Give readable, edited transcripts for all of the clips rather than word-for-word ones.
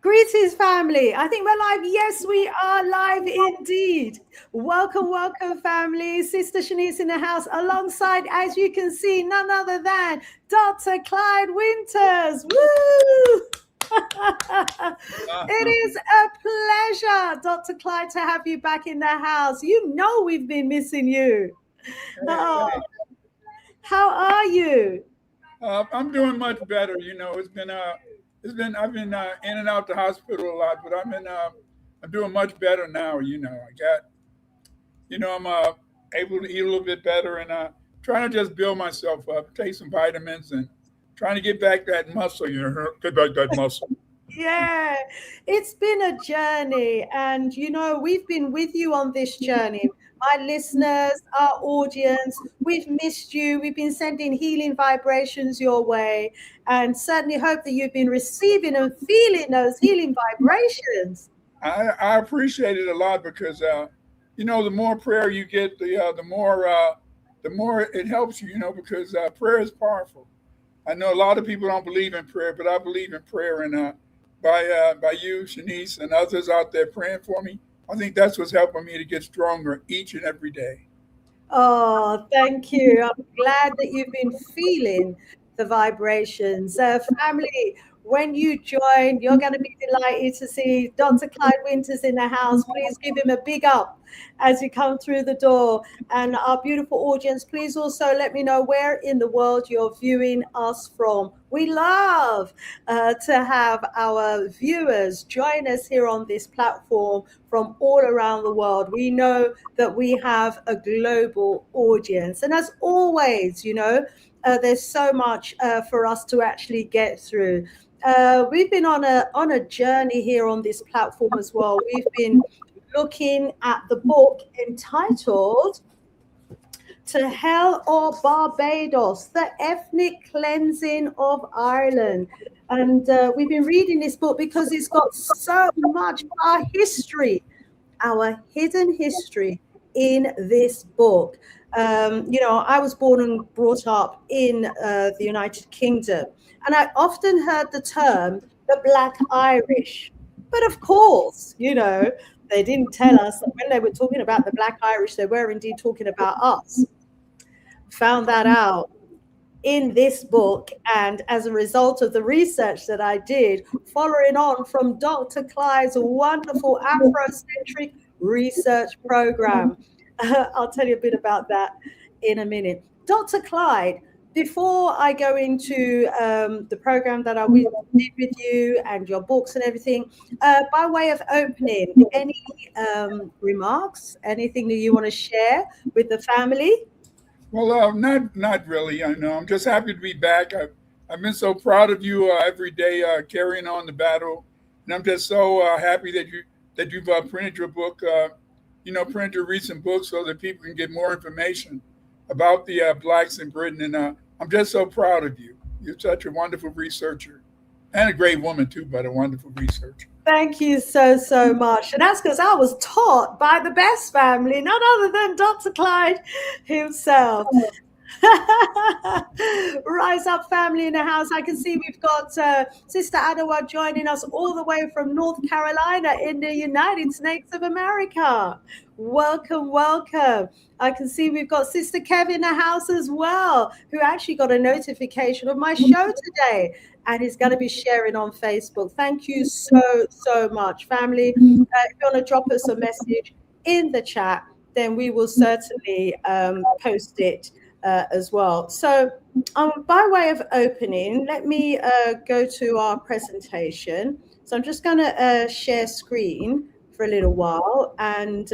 Greetings, family. I think we're live. Yes, we are live indeed. Welcome, welcome, family. Sister Shanice in the house, alongside, as you can see, none other than Dr. Clyde Winters. Woo! It is a pleasure, Dr. Clyde, to have you back in the house. You know we've been missing you. Oh, how are you? I'm doing much better. I've been in and out the hospital a lot, but I'm doing much better now. I'm able to eat a little bit better and trying to just build myself up, take some vitamins and trying to get back that muscle, get back that muscle. Yeah, it's been a journey, and we've been with you on this journey. My listeners, our audience, we've missed you. We've been sending healing vibrations your way, and certainly hope that you've been receiving and feeling those healing vibrations. I appreciate it a lot because the more prayer you get, the more it helps you. Because prayer is powerful. I know a lot of people don't believe in prayer, but I believe in prayer, and by you, Shanice, and others out there praying for me, I think that's what's helping me to get stronger each and every day. Oh, thank you. I'm glad that you've been feeling the vibrations. Family, when you join, you're going to be delighted to see Dr. Clyde Winters in the house. Please give him a big up as you come through the door. And our beautiful audience, please also let me know where in the world you're viewing us from. We love to have our viewers join us here on this platform from all around the world. We know that we have a global audience. And as always, there's so much for us to actually get through. We've been on a journey here on this platform as well. We've been looking at the book entitled To Hell or Barbados, the ethnic cleansing of Ireland. And we've been reading this book because it's got so much of our history, our hidden history in this book. I was born and brought up in the United Kingdom, and I often heard the term the Black Irish. But of course, they didn't tell us that when they were talking about the Black Irish, they were indeed talking about us. Found that out in this book, and as a result of the research that I did, following on from Dr. Clyde's wonderful Afrocentric research program. I'll tell you a bit about that in a minute. Dr. Clyde, before I go into the program that I did with you and your books and everything, by way of opening, any remarks, anything that you want to share with the family? Well, not really. I know. I'm just happy to be back. I've been so proud of you every day, carrying on the battle, and I'm just so happy that you've printed your book. Print your recent book so that people can get more information about the blacks in Britain. And I'm just so proud of you. You're such a wonderful researcher and a great woman too, but a wonderful researcher. Thank you so, so much. And that's because I was taught by the best family, none other than Dr. Clyde himself. Rise up, family in the house. I can see we've got Sister Adawa joining us all the way from North Carolina in the United States of America. Welcome, welcome. I can see we've got Sister Kev in the house as well, who actually got a notification of my show today and is going to be sharing on Facebook. Thank you so, so much, family. If you want to drop us a message in the chat, then we will certainly post it as well. So by way of opening, let me go to our presentation. So I'm just going to share screen for a little while, and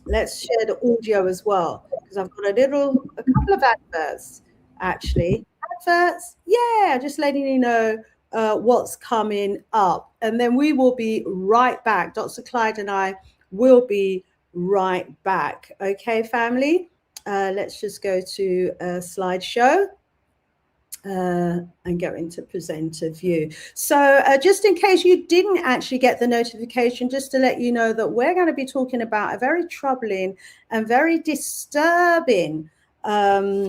let's share the audio as well, because I've got a couple of adverts actually. Adverts, yeah, just letting you know what's coming up, and then we will be right back. Dr. Clyde and I will be right back. Okay, family. Let's just go to a slideshow and go into presenter view. So just in case you didn't actually get the notification, just to let you know that we're going to be talking about a very troubling and very disturbing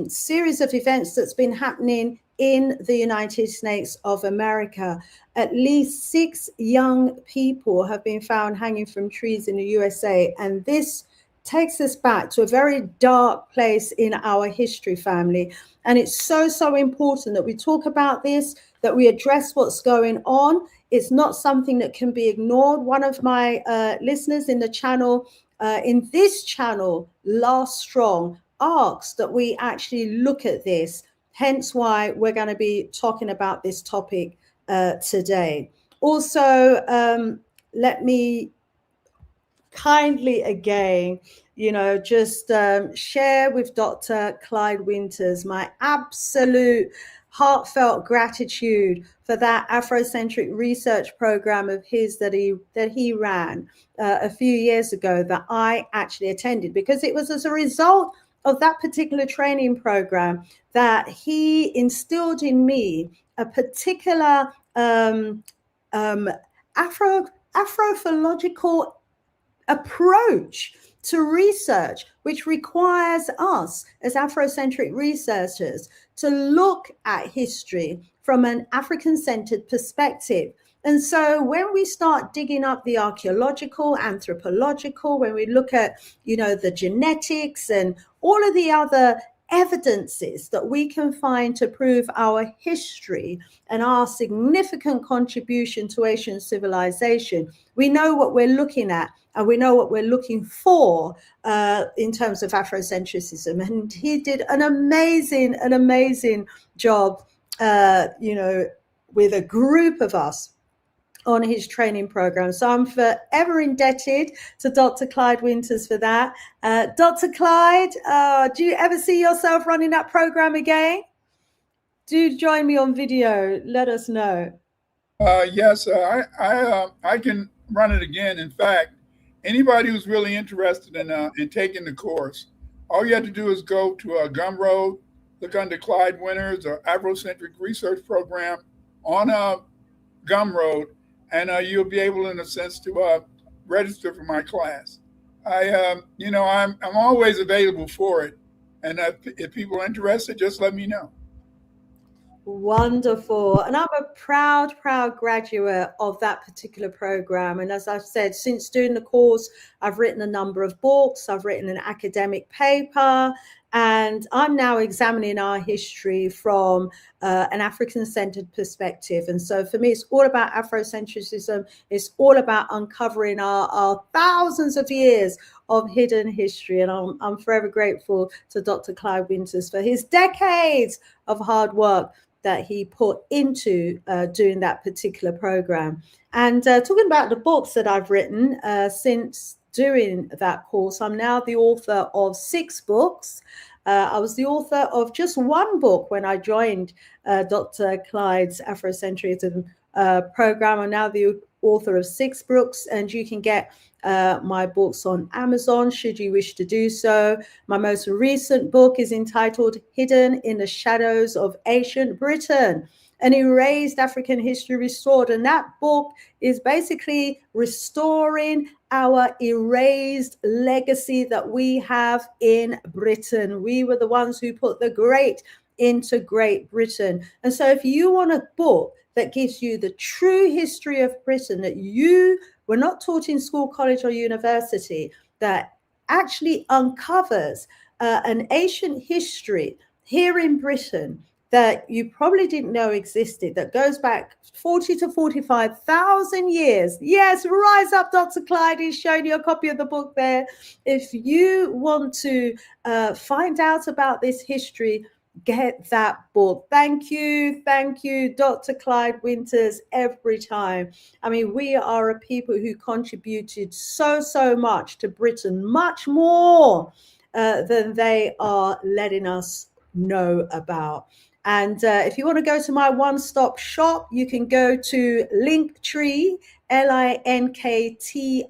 series of events that's been happening in the United States of America. At least 6 young people have been found hanging from trees in the USA. And this takes us back to a very dark place in our history, family. And it's so important that we talk about this, that we address what's going on. It's not something that can be ignored. One of my listeners in the channel, in this channel, Last Strong, asked that we actually look at this. Hence why we're going to be talking about this topic today. Also, let me kindly again, just share with Dr. Clyde Winters my absolute heartfelt gratitude for that Afrocentric research program of his that he ran a few years ago, that I actually attended, because it was as a result of that particular training program that he instilled in me a particular Afrophological approach to research, which requires us as Afrocentric researchers to look at history from an African-centered perspective. And so when we start digging up the archaeological, anthropological, when we look at, the genetics and all of the other evidences that we can find to prove our history and our significant contribution to Asian civilization, we know what we're looking at and we know what we're looking for in terms of Afrocentrism. And he did an amazing job, with a group of us on his training program. So I'm forever indebted to Dr. Clyde Winters for that. Dr. Clyde, do you ever see yourself running that program again? Do join me on video. Let us know. Yes, I can run it again. In fact, anybody who's really interested in taking the course, all you have to do is go to Gumroad, look under Clyde Winters or Afrocentric Research Program on Gumroad, and you'll be able, in a sense, to register for my class. I'm always available for it, and if people are interested, just let me know. Wonderful. And I'm a proud graduate of that particular program. And as I've said, since doing the course, I've written a number of books, I've written an academic paper, and I'm now examining our history from an African-centered perspective. And so for me, it's all about Afrocentrism. It's all about uncovering our thousands of years of hidden history. And I'm forever grateful to Dr. Clyde Winters for his decades of hard work that he put into doing that particular program. And talking about the books that I've written since doing that course, I'm now the author of 6 books. I was the author of just 1 book when I joined Dr. Clyde's Afrocentrism program. I'm now the author of 6 books, and you can get my books on Amazon should you wish to do so. My most recent book is entitled Hidden in the Shadows of Ancient Britain, an erased African history restored. And that book is basically restoring our erased legacy that we have in Britain. We were the ones who put the great into Great Britain. And so if you want a book that gives you the true history of Britain that you were not taught in school, college, or university, that actually uncovers an ancient history here in Britain that you probably didn't know existed, that goes back 40 to 45,000 years. Yes, rise up, Dr. Clyde. He's showing you a copy of the book there. If you want to find out about this history, get that book. Thank you, Dr. Clyde Winters, every time. I mean, we are a people who contributed so much to Britain, much more than they are letting us know about. And if you want to go to my one-stop shop, you can go to Linktree, linktr.ee,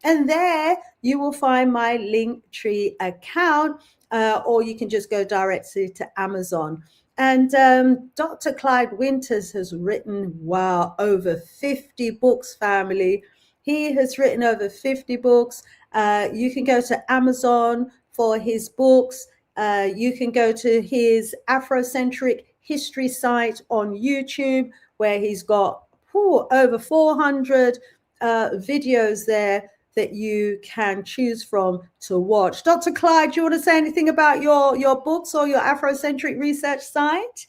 and there you will find my Linktree account, or you can just go directly to Amazon. And Dr. Clyde Winters has written, wow, over 50 books, family. He has written over 50 books. You can go to Amazon for his books. You can go to his Afrocentric history site on YouTube, where he's got over 400 videos there that you can choose from to watch. Dr. Clyde, do you want to say anything about your books or your Afrocentric research site?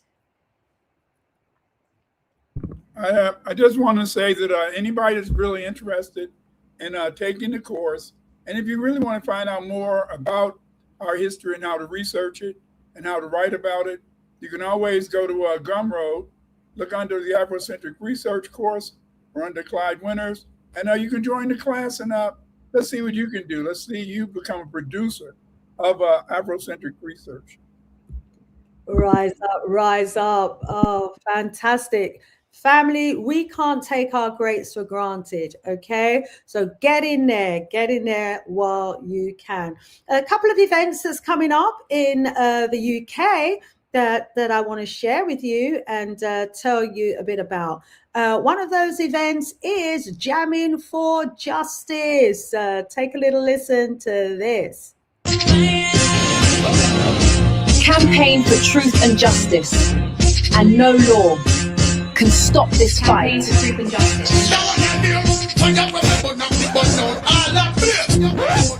I just want to say that anybody that's really interested in taking the course, and if you really want to find out more about our history and how to research it and how to write about it, you can always go to Gumroad, look under the Afrocentric Research course or under Clyde Winters, and you can join the class and let's see what you can do. Let's see you become a producer of Afrocentric research. Rise up, rise up. Oh, fantastic. Family, we can't take our greats for granted, okay? So get in there while you can. A couple of events that's coming up in the UK that I want to share with you and tell you a bit about. One of those events is Jamming for Justice. Take a little listen to this. Campaign for truth and justice, and no law can stop this fight. For truth and justice.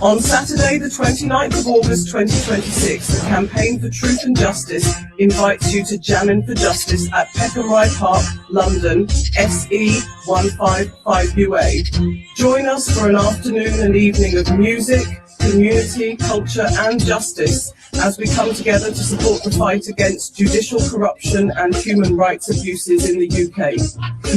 On Saturday, the 29th of August 2026, the Campaign for Truth and Justice invites you to Jamming for Justice at Peckham Rye Park, London, SE 155UA. Join us for an afternoon and evening of music, community, culture and justice as we come together to support the fight against judicial corruption and human rights abuses in the UK.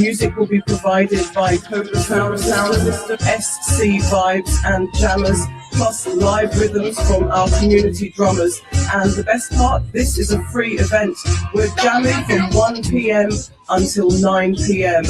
Music will be provided by Cobra Sound System, SC Vibes and Jammers, plus live rhythms from our community drummers. And the best part, this is a free event. We're jamming from 1 p.m. until 9 p.m.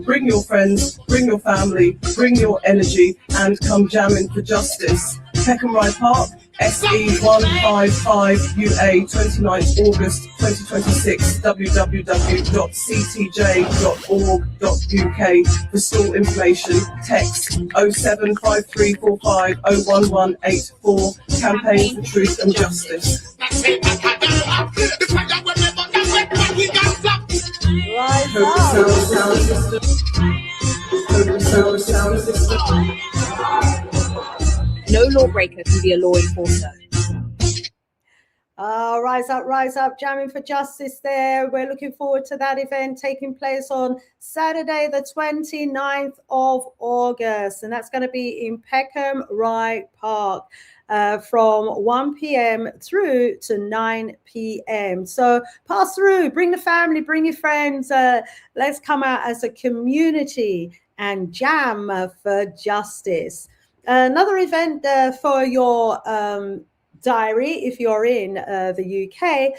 Bring your friends, bring your family, bring your energy, and come jamming for justice. Peckham Rye Park, SE 155UA, 29th August 2026, www.ctj.org.uk. For stall information, text 075345 Campaign for Truth and Justice. No lawbreaker can be a law enforcer. Rise up, Jamming for Justice there. We're looking forward to that event taking place on Saturday, the 29th of August. And that's going to be in Peckham Rye Park from 1 p.m. through to 9 p.m. So pass through, bring the family, bring your friends. Let's come out as a community and jam for justice. Another event for your diary, if you're in the UK,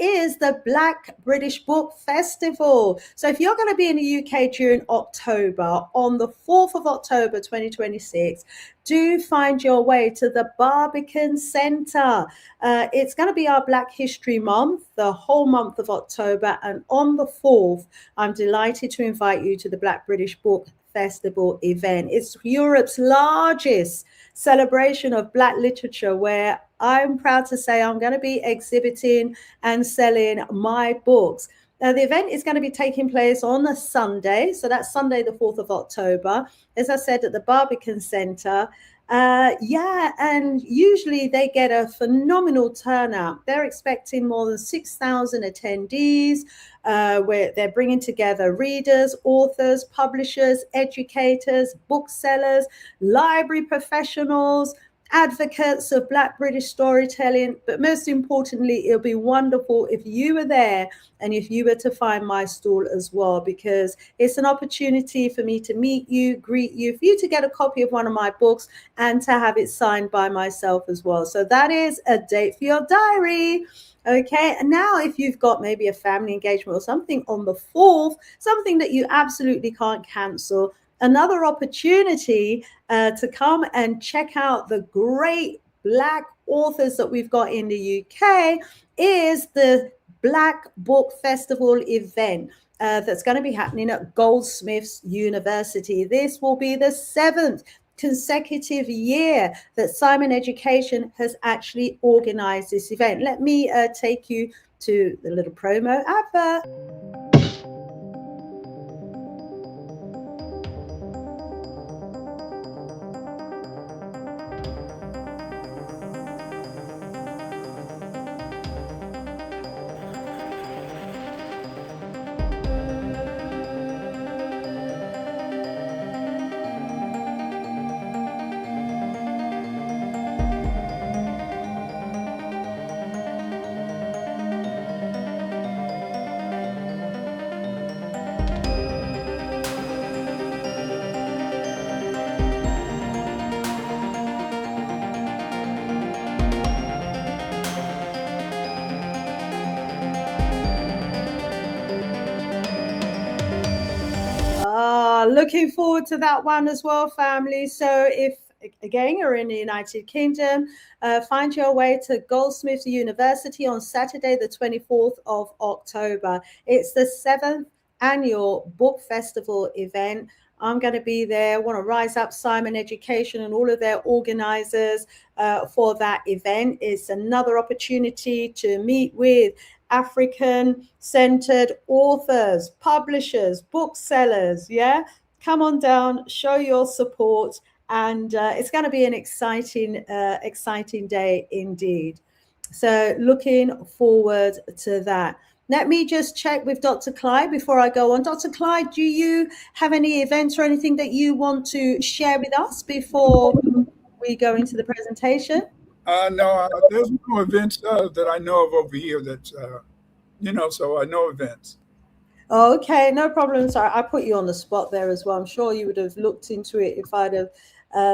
is the Black British Book Festival. So if you're going to be in the UK during October, on the 4th of October 2026, do find your way to the Barbican Centre. It's going to be our Black History Month, the whole month of October. And on the 4th, I'm delighted to invite you to the Black British Book Festival event. It's Europe's largest celebration of Black literature, where I'm proud to say I'm going to be exhibiting and selling my books. The event is going to be taking place on a Sunday. So that's Sunday, the 4th of October, as I said, at the Barbican Centre. And usually they get a phenomenal turnout. They're expecting more than 6,000 attendees, where they're bringing together readers, authors, publishers, educators, booksellers, library professionals, advocates of Black British storytelling. But most importantly, it'll be wonderful if you were there and if you were to find my stall as well, because it's an opportunity for me to meet you, greet you, for you to get a copy of one of my books and to have it signed by myself as well. So that is a date for your diary. Okay, and now if you've got maybe a family engagement or something on the 4th, something that you absolutely can't cancel, another opportunity to come and check out the great Black authors that we've got in the UK is the Black Book Festival event that's going to be happening at Goldsmiths University. This will be the 7th consecutive year that Simon Education has actually organized this event. Let me take you to the little promo advert. Looking forward to that one as well, family. So if, again, you're in the United Kingdom, find your way to Goldsmiths University on Saturday, the 24th of October. It's the 7th annual book festival event. I'm going to be there. I want to rise up Simon Education and all of their organizers for that event. It's another opportunity to meet with African-centered authors, publishers, booksellers. Yeah, come on down, show your support, and it's going to be an exciting day indeed. So looking forward to that. Let me just check with Dr. Clyde before I go on. Dr. Clyde, do you have any events or anything that you want to share with us before we go into the presentation? No, there's no events that I know of over here that's, so I know events. Okay, no problem. Sorry, I put you on the spot there as well. I'm sure you would have looked into it if I'd have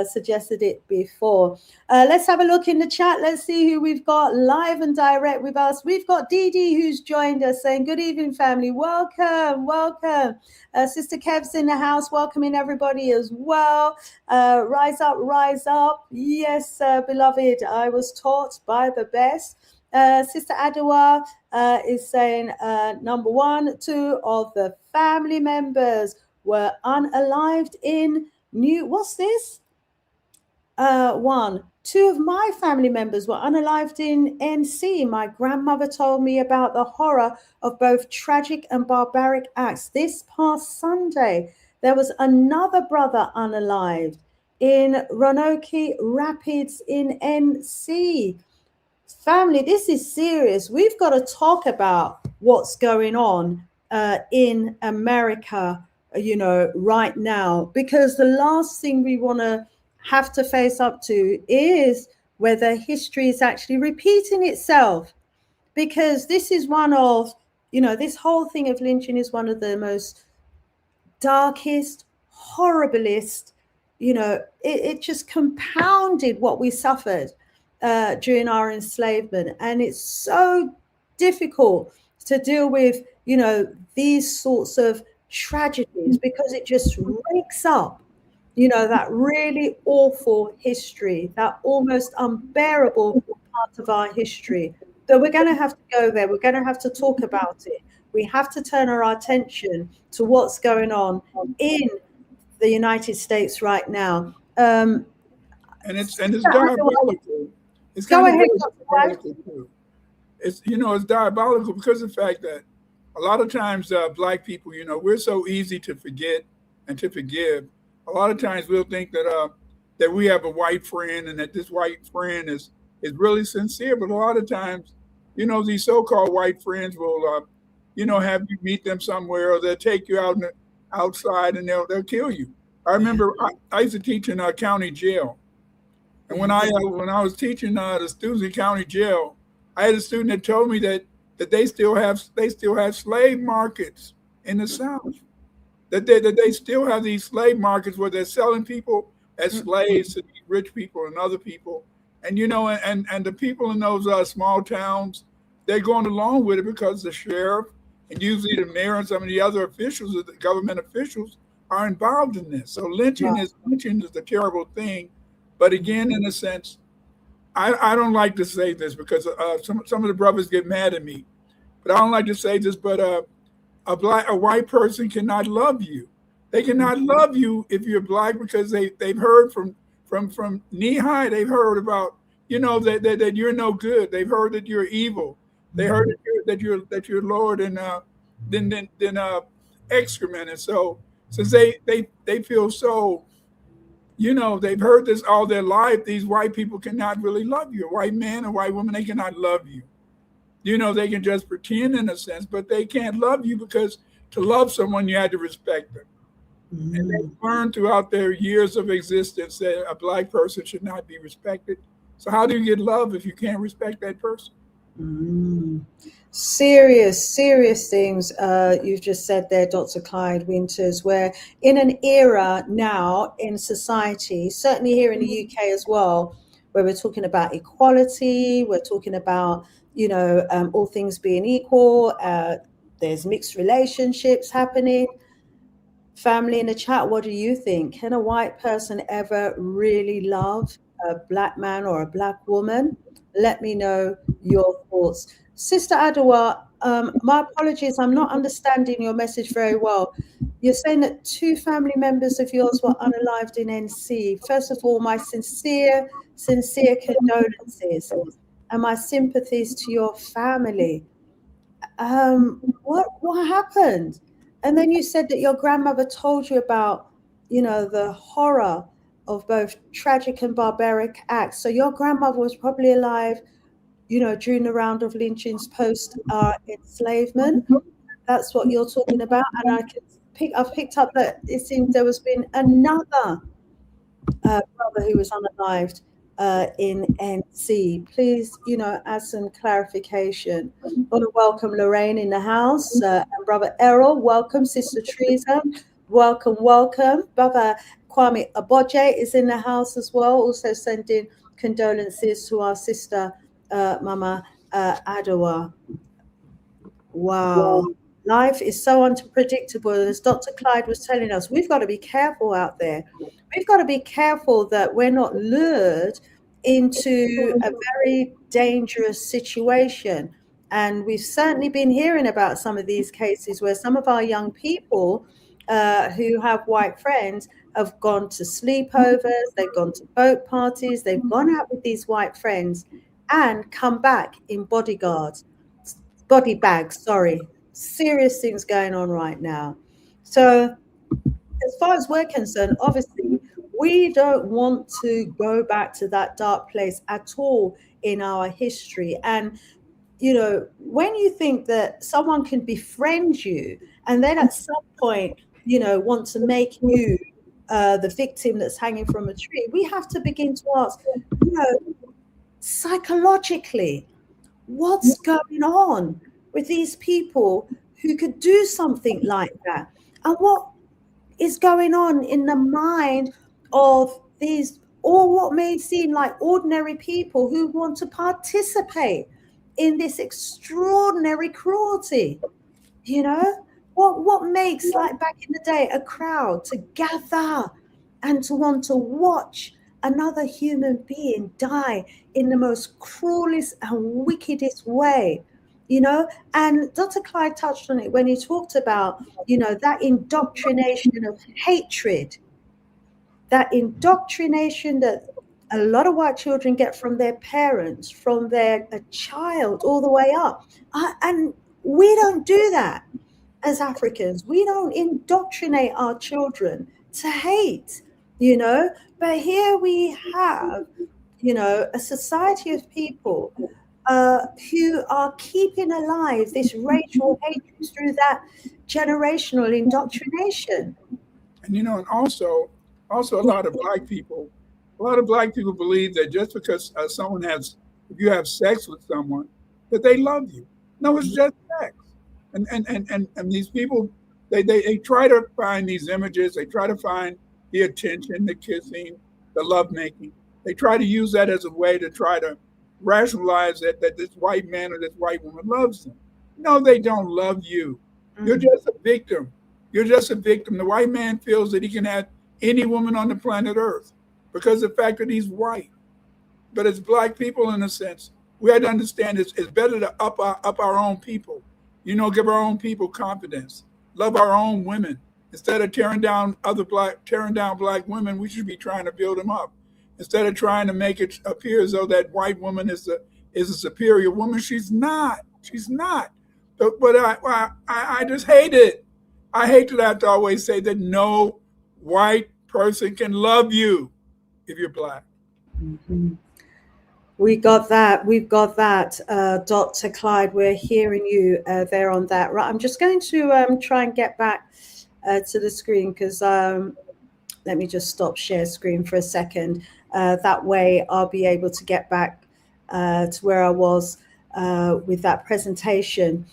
suggested it before. Let's have a look in the chat. Let's see who we've got live and direct with us. We've got Dee Dee who's joined us saying, good evening, family. Welcome, welcome. Sister Kev's in the house, welcoming everybody as well. Rise up, rise up. Yes, beloved, I was taught by the best. Sister Adwa is saying number 1, 2 of the family members were unalived in what's this? 1, 2 of my family members were unalived in NC. My grandmother told me about the horror of both tragic and barbaric acts. This past Sunday, there was another brother unalived in Roanoke Rapids in NC. Family, this is serious. We've got to talk about what's going on in America, right now, because the last thing we want to have to face up to is whether history is actually repeating itself, because this is one of, this whole thing of lynching is one of the most darkest, horriblest, it just compounded what we suffered during our enslavement. And it's so difficult to deal with, these sorts of tragedies, because it just rakes up, that really awful history, that almost unbearable part of our history. So we're going to have to go there. We're going to have to talk about it. We have to turn our attention to what's going on in the United States right now. And it's diabolical. It's go ahead. Diabolical too. It's diabolical because of the fact that a lot of times Black people, we're so easy to forget and to forgive. A lot of times we'll think that that we have a white friend and that this white friend is really sincere. But a lot of times, these so-called white friends will, have you meet them somewhere, or they'll take you outside and they'll kill you. I remember I used to teach in a county jail. And when I was teaching the students in county jail, I had a student that told me that they still have slave markets in the South. That they still have these slave markets where they're selling people as slaves to these rich people and other people. And and the people in those small towns, they're going along with it because the sheriff and usually the mayor and some of the other officials, the government officials, are involved in this. So lynching is a terrible thing. But again, in a sense, I don't like to say this because some of the brothers get mad at me. But I don't like to say this, but a white person cannot love you. They cannot love you if you're black because they've heard from knee high. They've heard about that you're no good. They've heard that you're evil. They heard that you're Lord and then excrement. And so since they feel so, they've heard this all their life. These white people cannot really love you. A white man, a white woman, they cannot love you. They can just pretend in a sense, but they can't love you because to love someone, you had to respect them. And they learned throughout their years of existence that a black person should not be respected. So how do you get love if you can't respect that person? Serious things you've just said there, Dr. Clyde Winters, where in an era now in society, certainly here in the UK as well, where we're talking about equality, we're talking about, all things being equal, there's mixed relationships happening. Family in the chat, what do you think? Can a white person ever really love a black man or a black woman? Let me know your thoughts. Sister Adwa, my apologies, I'm not understanding your message very well. You're saying that 2 family members of yours were unalived in NC. First of all, my sincere condolences and my sympathies to your family. What happened? And then you said that your grandmother told you about, the horror of both tragic and barbaric acts. So your grandmother was probably alive, during the round of lynchings post enslavement. That's what you're talking about. And I've picked up that it seems there has been another brother who was unalived in NC. Please, add some clarification. I want to welcome Lorraine in the house, and Brother Errol, welcome. Sister Teresa, welcome. Brother Kwame Aboje is in the house as well, also sending condolences to our sister, Mama Adawa. Wow. Life is so unpredictable. As Dr. Clyde was telling us, we've got to be careful out there. We've got to be careful that we're not lured into a very dangerous situation. And we've certainly been hearing about some of these cases where some of our young people who have white friends have gone to sleepovers, they've gone to boat parties, they've gone out with these white friends and come back in body bags, Serious things going on right now. So as far as we're concerned, obviously, we don't want to go back to that dark place at all in our history. And, when you think that someone can befriend you and then at some point, want to make you the victim that's hanging from a tree, we have to begin to ask, psychologically, what's going on with these people who could do something like that? And what is going on in the mind of these, or what may seem like ordinary people who want to participate in this extraordinary cruelty? What makes, like back in the day, a crowd to gather and to want to watch another human being die in the most cruelest and wickedest way? And Dr. Clyde touched on it when he talked about, that indoctrination of hatred, that indoctrination that a lot of white children get from their parents, from a child all the way up. And we don't do that as Africans. We don't indoctrinate our children to hate, but here we have, a society of people who are keeping alive this racial hatred through that generational indoctrination. And and also a lot of black people believe that just because if you have sex with someone, that they love you. No, it's just sex. And these people, they try to find these images. They try to find the attention, the kissing, the lovemaking. They try to use that as a way to try to rationalize that this white man or this white woman loves them. No, they don't love you. You're just a victim. You're just a victim. The white man feels that he can have any woman on the planet Earth because of the fact that he's white. But as black people, in a sense, we had to understand it's better to up our own people. Give our own people confidence. Love our own women. Instead of tearing down black women, we should be trying to build them up. Instead of trying to make it appear as though that white woman is a superior woman, she's not. She's not. But I just hate it. I hate that I have to always say that no white person can love you if you're black. Mm-hmm. We got that. We've got that, Dr. Clyde. We're hearing you there on that. Right. I'm just going to try and get back to the screen because let me just stop share screen for a second. That way I'll be able to get back to where I was with that presentation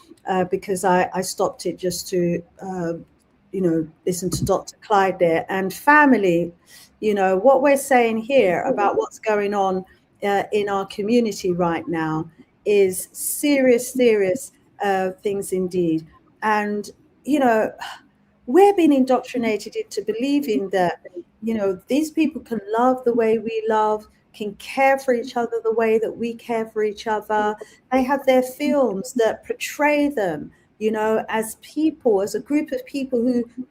because I stopped it just to, listen to Dr. Clyde there. And family, what we're saying here about what's going on in our community right now is serious things indeed. And, we're being indoctrinated into believing that, these people can love the way we love, can care for each other the way that we care for each other. They have their films that portray them, as people, as a group of people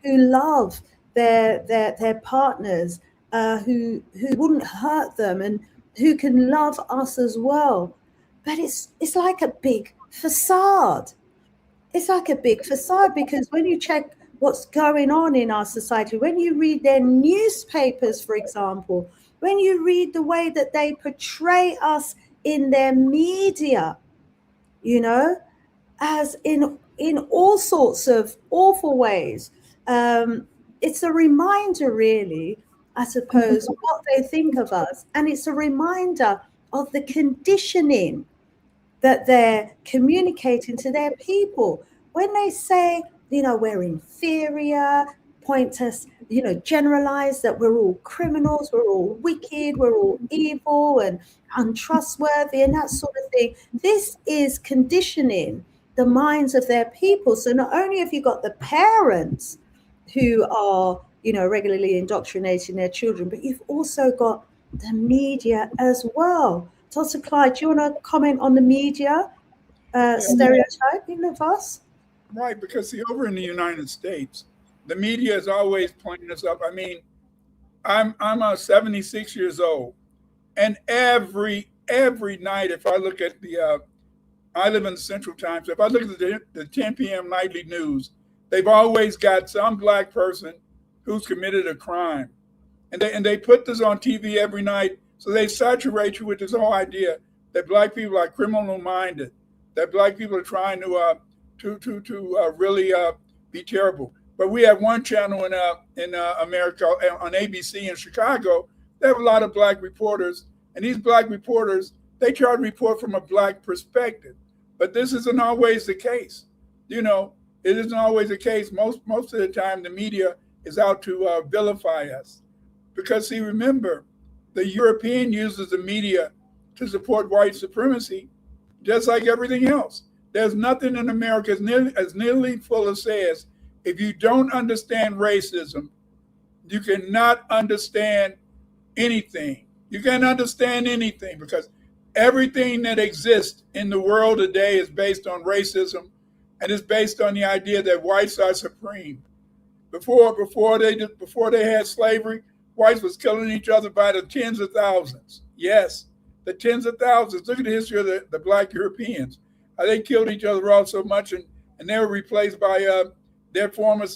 who love their partners, who wouldn't hurt them and who can love us as well. But it's like a big facade. It's like a big facade because when you check what's going on in our society, when you read their newspapers, for example, when you read the way that they portray us in their media, as in all sorts of awful ways, it's a reminder, really, I suppose, what they think of us. And it's a reminder of the conditioning that they're communicating to their people. When they say, we're inferior, point us, generalize that we're all criminals, we're all wicked, we're all evil and untrustworthy and that sort of thing. This is conditioning the minds of their people. So not only have you got the parents who are, regularly indoctrinating their children, but you've also got the media as well. Dr. Clyde, do you want to comment on the media stereotyping of us? Right, because see, over in the United States, the media is always pointing us up. I mean, I'm 76 years old, and every night, if I look at I live in the Central Time, so if I look at the 10 p.m. nightly news, they've always got some black person who's committed a crime, and they put this on TV every night, so they saturate you with this whole idea that black people are criminal minded, that black people are trying to really be terrible. But we have one channel in America on ABC in Chicago. They have a lot of black reporters, and these black reporters, they try to report from a black perspective. But this isn't always the case. It isn't always the case. Most of the time, the media is out to vilify us. Because, see, remember, the European uses the media to support white supremacy, just like everything else. There's nothing in America as nearly full as says, if you don't understand racism, you cannot understand anything. You can't understand anything because everything that exists in the world today is based on racism, and it's based on the idea that whites are supreme. Before they had slavery, whites was killing each other by the tens of thousands. Yes, the tens of thousands. Look at the history of the black Europeans. How they killed each other off so much, and they were replaced by their former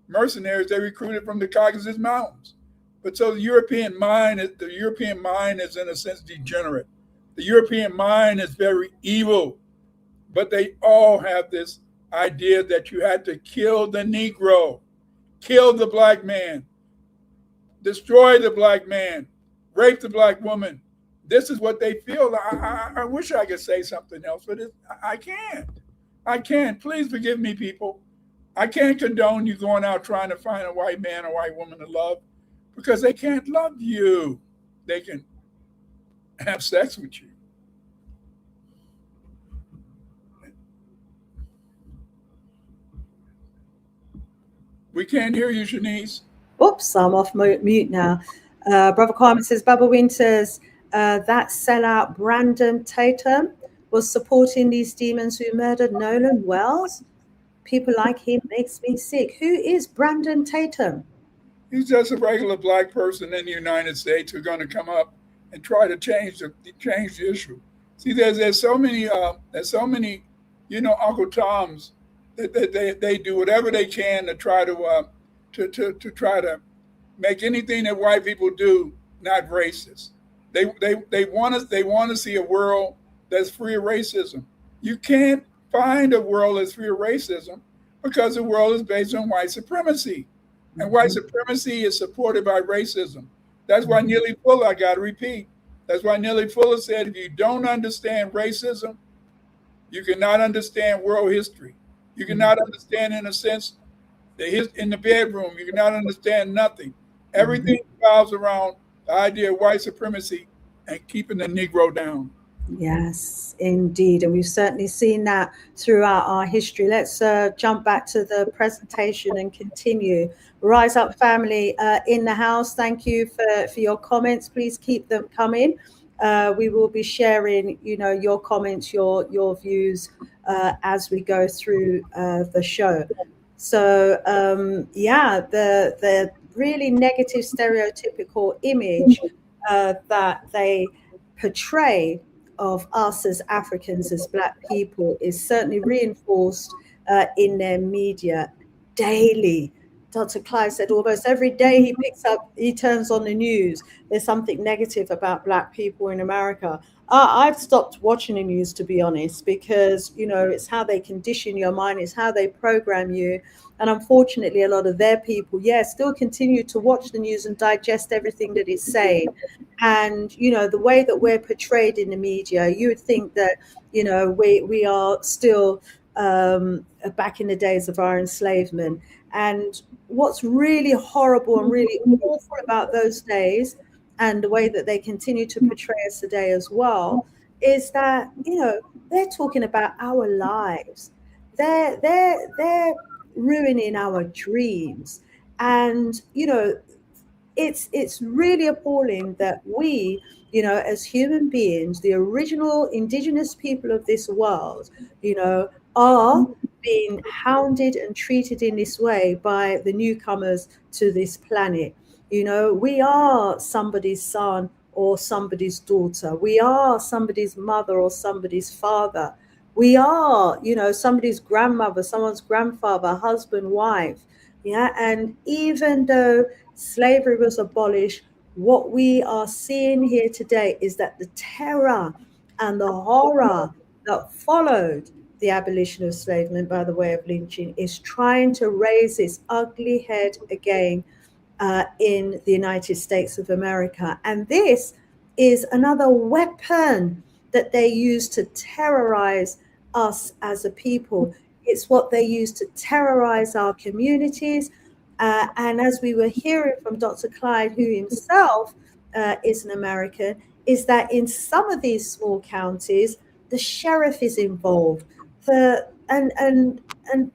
mercenaries they recruited from the Caucasus Mountains. But so the European mind is in a sense degenerate. The European mind is very evil, but they all have this idea that you had to kill the Negro, kill the black man, destroy the black man, rape the black woman. This is what they feel. I wish I could say something else, but I can't. I can't. Please forgive me, people. I can't condone you going out trying to find a white man or white woman to love because they can't love you. They can have sex with you. We can't hear you, Shanice. Oops, I'm off mute now. Brother Kwame says, Baba Winters, that sellout Brandon Tatum was supporting these demons who murdered Nolan Wells. people like him makes me sick. Who is Brandon Tatum? He's just a regular black person in the United States who's going to come up and try to change the issue. See, there's so many Uncle Toms that they do whatever they can to try to try to make anything that white people do not racist. They want to see a world that's free of racism. You can't find a world that's free of racism because the world is based on white supremacy. And white supremacy is supported by racism. That's why Neely Fuller, I got to repeat, that's why Neely Fuller said, if you don't understand racism, you cannot understand world history. You cannot understand, in a sense, in the bedroom. You cannot understand nothing. Everything revolves around the idea of white supremacy and keeping the Negro down. Yes, indeed. And we've certainly seen that throughout our history. Let's jump back to the presentation and continue. Rise Up family in the house, thank you for your comments. Please keep them coming. We will be sharing, your comments, your views as we go through the show. So, the really negative stereotypical image that they portray of us as Africans, as Black people, is certainly reinforced in their media daily. Dr. Clyde said almost every day he turns on the news, there's something negative about Black people in America. I've stopped watching the news, to be honest, because, it's how they condition your mind, it's how they program you. And unfortunately, a lot of their people, still continue to watch the news and digest everything that it's saying. And, the way that we're portrayed in the media, you would think that, we are still back in the days of our enslavement. And what's really horrible and really awful about those days, and the way that they continue to portray us today as well, is that, they're talking about our lives. They're ruining our dreams. And, it's really appalling that we, as human beings, the original indigenous people of this world, are being hounded and treated in this way by the newcomers to this planet. We are somebody's son or somebody's daughter. We are somebody's mother or somebody's father. We are, somebody's grandmother, someone's grandfather, husband, wife. Yeah. And even though slavery was abolished, what we are seeing here today is that the terror and the horror that followed the abolition of enslavement by the way of lynching is trying to raise its ugly head again in the United States of America. And this is another weapon that they use to terrorize us as a people. It's what they use to terrorize our communities. And as we were hearing from Dr. Clyde, who himself is an American, is that in some of these small counties, the sheriff is involved, and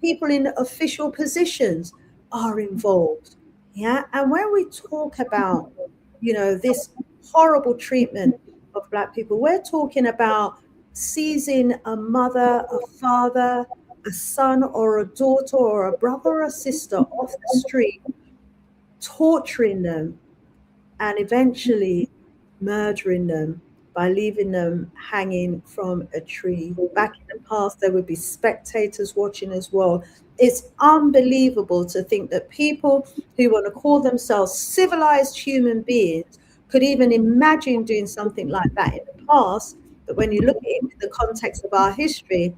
people in official positions are involved. Yeah. And when we talk about, this horrible treatment of Black people, we're talking about seizing a mother, a father, a son or a daughter or a brother or a sister off the street, torturing them, and eventually murdering them by leaving them hanging from a tree. Back in the past, there would be spectators watching as well. It's unbelievable to think that people who want to call themselves civilized human beings could even imagine doing something like that in the past. But when you look at it in the context of our history,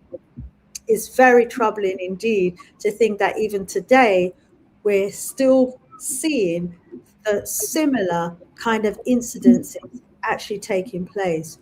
it's very troubling indeed to think that even today, we're still seeing the similar kind of incidents actually taking place,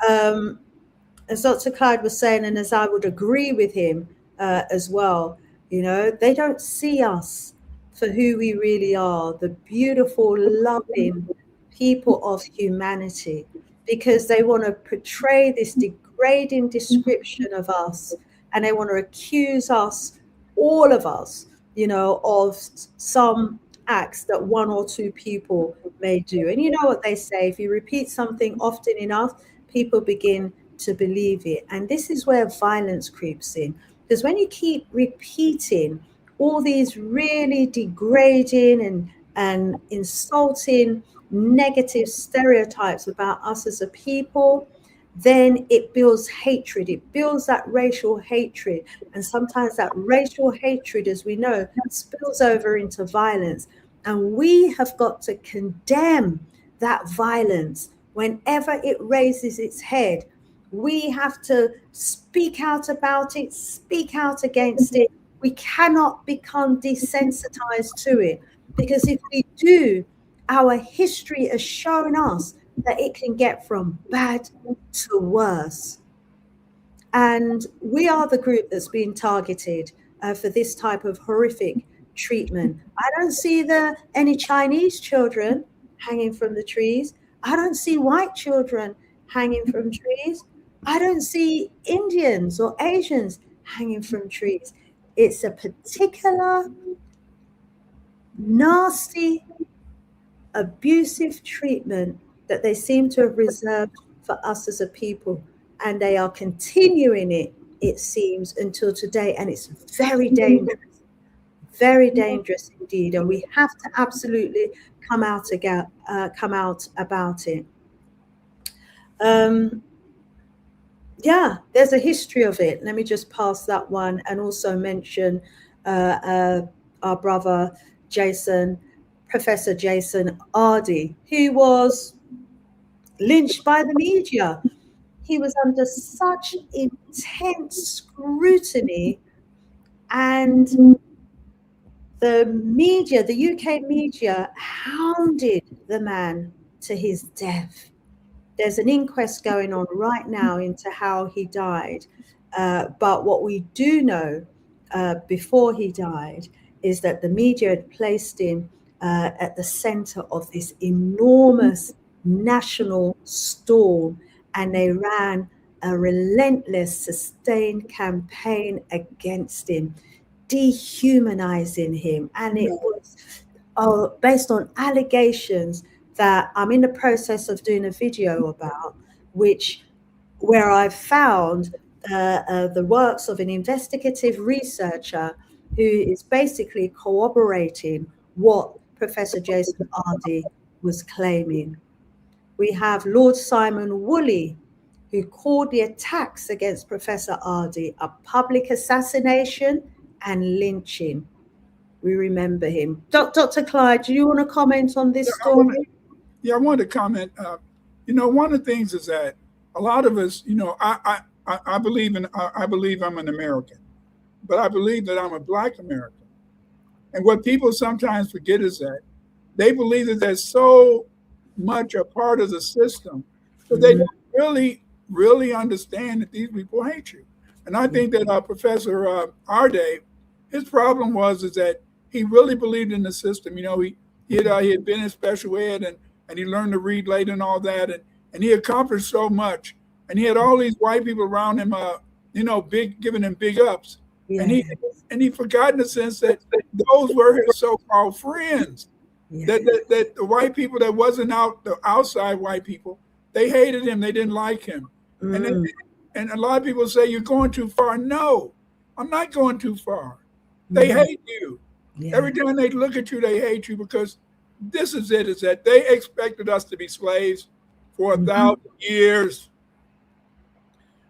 as Dr. Clyde was saying, and as I would agree with him as well, they don't see us for who we really are, the beautiful, loving people of humanity, because they want to portray this degrading description of us, and they want to accuse us, all of us, of some acts that one or two people may do. And you know what they say, if you repeat something often enough, people begin to believe it. And this is where violence creeps in. Because when you keep repeating all these really degrading and insulting negative stereotypes about us as a people, then it builds hatred. It builds that racial hatred. And sometimes that racial hatred, as we know, spills over into violence. And we have got to condemn that violence whenever it raises its head. We have to speak out about it, speak out against it. We cannot become desensitized to it, because if we do, our history has shown us that it can get from bad to worse. And we are the group that's being targeted for this type of horrific treatment. I don't see any Chinese children hanging from the trees. I don't see white children hanging from trees. I don't see Indians or Asians hanging from trees. It's a particular nasty, abusive treatment that they seem to have reserved for us as a people. And they are continuing it, it seems, until today. And it's very dangerous indeed. And we have to absolutely come out about it. Yeah, there's a history of it. Let me just pass that one and also mention our brother Jason, Professor Jason Arndt, who was lynched by the media. He was under such intense scrutiny, and the media, the UK media, hounded the man to his death. There's an inquest going on right now into how he died. But what we do know before he died is that the media had placed him at the center of this enormous national storm, and they ran a relentless, sustained campaign against him, dehumanizing him. And it was based on allegations that I'm in the process of doing a video about, where I've found the works of an investigative researcher who is basically corroborating what Professor Jason Arndt was claiming. We have Lord Simon Woolley, who called the attacks against Professor Arndt a public assassination and lynching. We remember him. Dr. Clyde, do you want to comment on this story? I want to comment. One of the things is that a lot of us, I believe I'm an American, but I believe that I'm a Black American. And what people sometimes forget is that they believe that they're so much a part of the system that they don't really understand that these people hate you. And I think that Professor Arndt, his problem is that he really believed in the system. He had been in special ed and he learned to read late and all that, and he accomplished so much. And he had all these white people around him, giving him big ups. Yes. And he forgot in the sense that those were his so-called friends. Yes. That the white people that wasn't the outside white people, they hated him. They didn't like him. And a lot of people say, you're going too far. No, I'm not going too far. They hate you. Yeah. Every time they look at you, they hate you, because this is it, is that they expected us to be slaves for 1,000 years.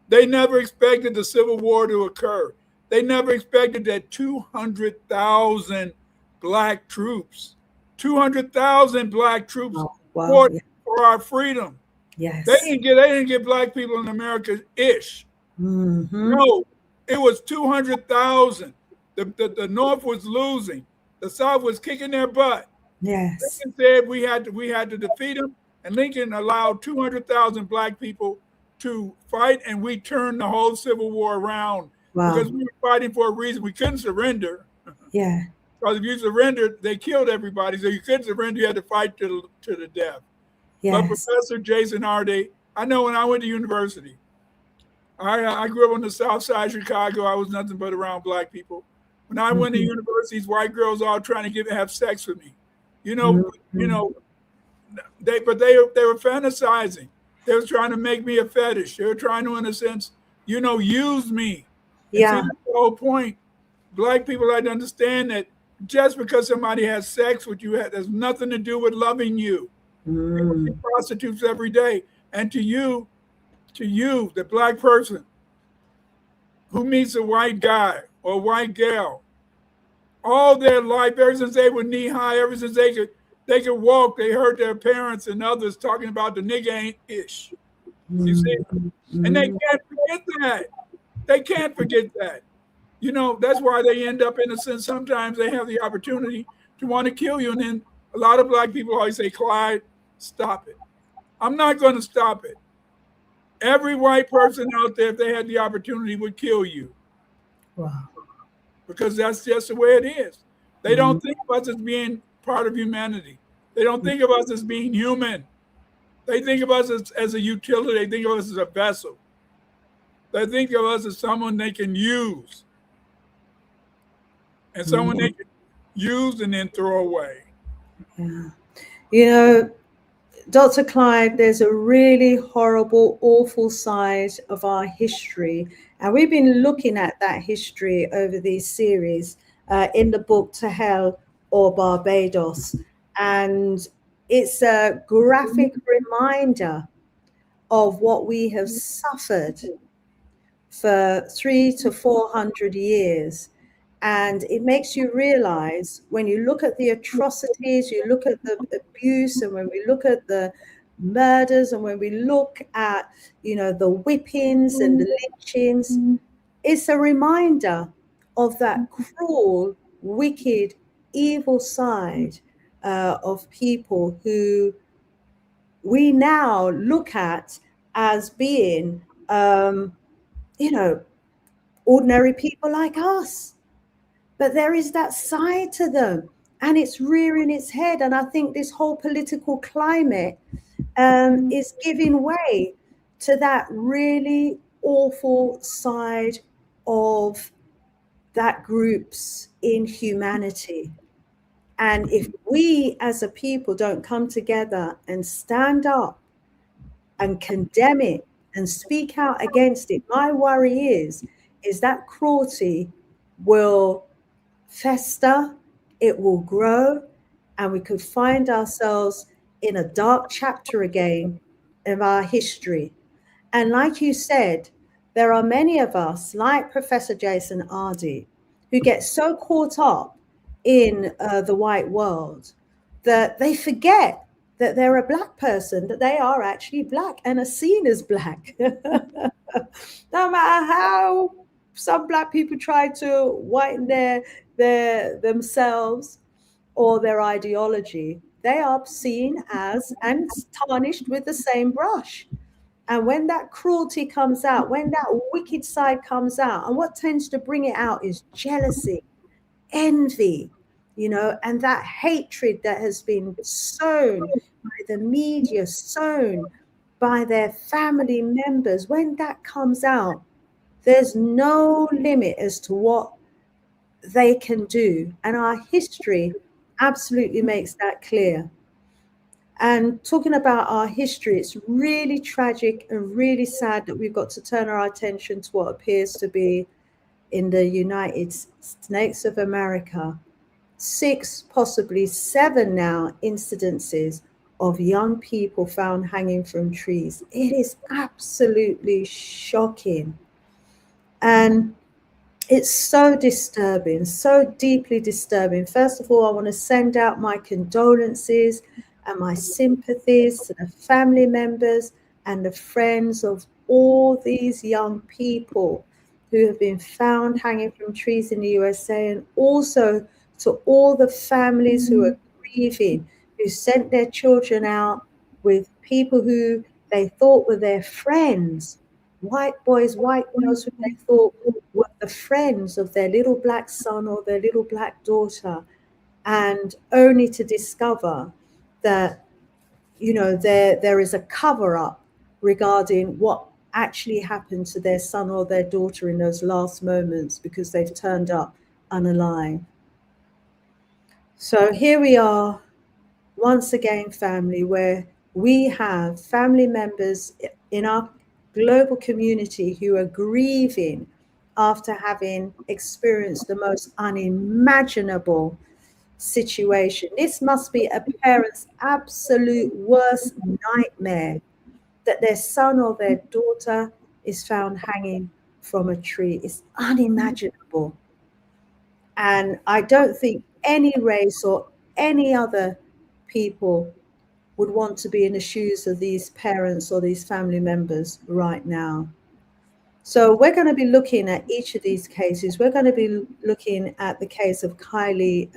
They never expected the Civil War to occur. They never expected that 200,000 Black troops, 200,000 Black troops fought for our freedom. Yes. They didn't get Black people in America ish. No, it was 200,000. The North was losing. The South was kicking their butt. Yes. Lincoln said we had to defeat them, and Lincoln allowed 200,000 Black people to fight, and we turned the whole Civil War around. Wow. Because we were fighting for a reason. We couldn't surrender. Yeah. Because if you surrendered, they killed everybody. So you couldn't surrender. You had to fight to the death. Yes. But Professor Jason Arndt, I know when I went to university, I grew up on the south side of Chicago. I was nothing but around Black people. When I went to universities, white girls all trying to have sex with me. They were fantasizing. They were trying to make me a fetish. They were trying to, in a sense, use me. And see, Yeah. that's the whole point. Black people had to understand that just because somebody has sex with you has nothing to do with loving you. People see Mm. prostitutes every day. And to you, the black person who meets a white guy or a white girl, all their life, ever since they were knee high, ever since they could walk, they heard their parents and others talking about the nigga ain't ish. You see? Mm. And they Mm. can't forget that. They can't forget that. You know, that's why they end up, in a sense, sometimes they have the opportunity to want to kill you. And then a lot of black people always say, Clyde, stop it. I'm not going to stop it. Every white person out there, if they had the opportunity, would kill you Wow. because that's just the way it is. They Mm. don't think of us as being part of humanity. They don't think of us as being human. They think of us as a utility. They think of us as a vessel. They think of us as someone they can use and someone they Mm. can use and then throw away. Yeah. You know, Dr. Clyde, there's a really horrible, awful side of our history. And we've been looking at that history over these series in the book To Hell or Barbados. And it's a graphic reminder of what we have suffered for 300 to 400 years. And it makes you realize when you look at the atrocities, you look at the abuse, and when we look at the murders, and when we look at, the whippings and the lynchings, it's a reminder of that cruel, wicked, evil side of people who we now look at as being, you know, ordinary people like us. But there is that side to them, and it's rearing its head. And I think this whole political climate is giving way to that really awful side of that group's inhumanity. And if we as a people don't come together and stand up and condemn it and speak out against it, my worry is that cruelty will fester, it will grow, and we could find ourselves in a dark chapter again of our history. And like you said, there are many of us, like Professor Jason Ardy, who get so caught up in the white world that they forget that they're a black person, that they are actually black and are seen as black. No matter how some black people try to whiten their themselves or their ideology, they are seen as and tarnished with the same brush. And when that cruelty comes out, when that wicked side comes out, and what tends to bring it out is jealousy, envy, and that hatred that has been sown by the media, sown by their family members. When that comes out, there's no limit as to what they can do. And our history absolutely makes that clear. And talking about our history, it's really tragic and really sad that we've got to turn our attention to what appears to be in the United States of America, 6, possibly 7 now incidences of young people found hanging from trees. It is absolutely shocking. And it's so disturbing, so deeply disturbing. First of all, I want to send out my condolences and my sympathies to the family members and the friends of all these young people who have been found hanging from trees in the USA, and also to all the families who are grieving, who sent their children out with people who they thought were their friends, white boys, white girls who they thought were the friends of their little black son or their little black daughter, and only to discover that, there is a cover-up regarding what actually happened to their son or their daughter in those last moments because they've turned up unalive. So here we are once again, family, where we have family members in our global community who are grieving after having experienced the most unimaginable situation. This must be a parent's absolute worst nightmare, that their son or their daughter is found hanging from a tree. It's unimaginable. And I don't think any race or any other people would want to be in the shoes of these parents or these family members right now. So we're going to be looking at each of these cases. We're going to be looking at the case of Kylie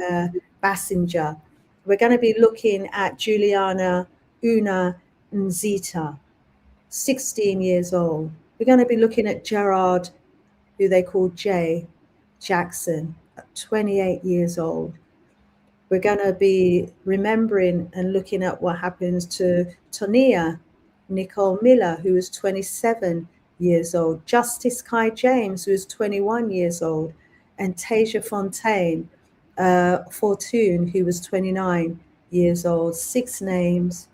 Bassinger. We're going to be looking at Juliana Una Nzita, 16 years old. We're going to be looking at Gerard, who they call Jay Jackson, 28 years old. We're going to be remembering and looking at what happens to Tonia Nicole Miller, who was 27 years old, Justice Kai James, who was 21 years old, and Tasia Fontaine Fortune, who was 29 years old. 6 names,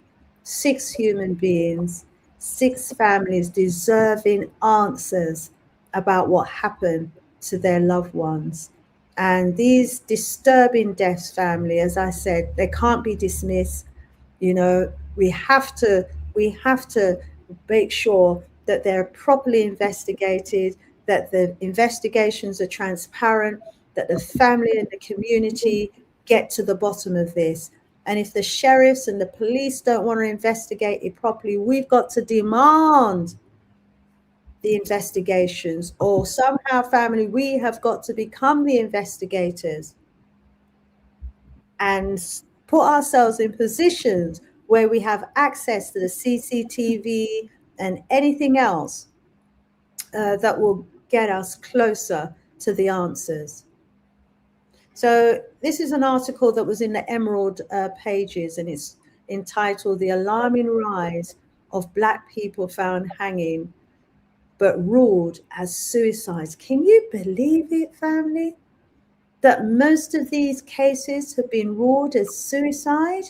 6 human beings, 6 families deserving answers about what happened to their loved ones. And these disturbing deaths, family, as I said, they can't be dismissed. You know, we have to make sure that they're properly investigated, that the investigations are transparent, that the family and the community get to the bottom of this. And if the sheriffs and the police don't want to investigate it properly, we've got to demand the investigations, or somehow, family, we have got to become the investigators and put ourselves in positions where we have access to the CCTV and anything else that will get us closer to the answers. So this is an article that was in the Emerald pages, and it's entitled "The Alarming Rise of Black People Found Hanging but Ruled as Suicides." Can you believe it, family? That most of these cases have been ruled as suicide?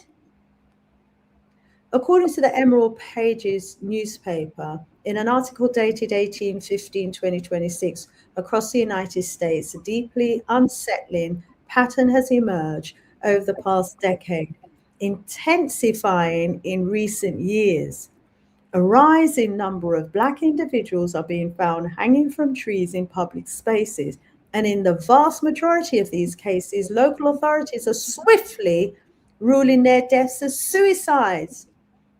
According to the Emerald Pages newspaper, in an article dated 18/15/2026, across the United States, a deeply unsettling pattern has emerged over the past decade, intensifying in recent years. A rising number of Black individuals are being found hanging from trees in public spaces. And in the vast majority of these cases, local authorities are swiftly ruling their deaths as suicides.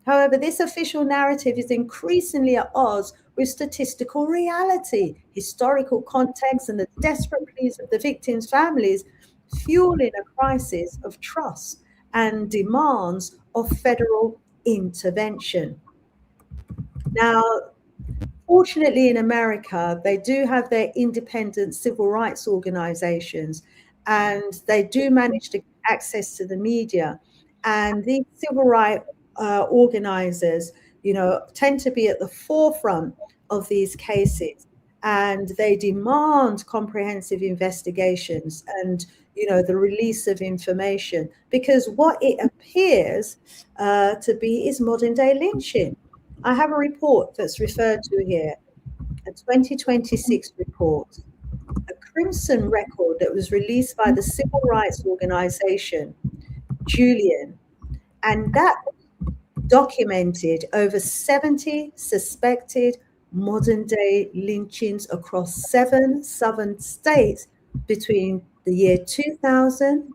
However, this official narrative is increasingly at odds with statistical reality, historical context, and the desperate pleas of the victims' families, fueling a crisis of trust and demands of federal intervention. Now, fortunately, in America, they do have their independent civil rights organizations, and they do manage to get access to the media. And these civil rights organizers, you know, tend to be at the forefront of these cases, and they demand comprehensive investigations and, you know, the release of information, because what it appears to be is modern day lynching. I have a report that's referred to here, a 2026 report, a crimson record that was released by the civil rights organization, Julian, and that documented over 70 suspected modern day lynchings across 7 southern states between the year 2000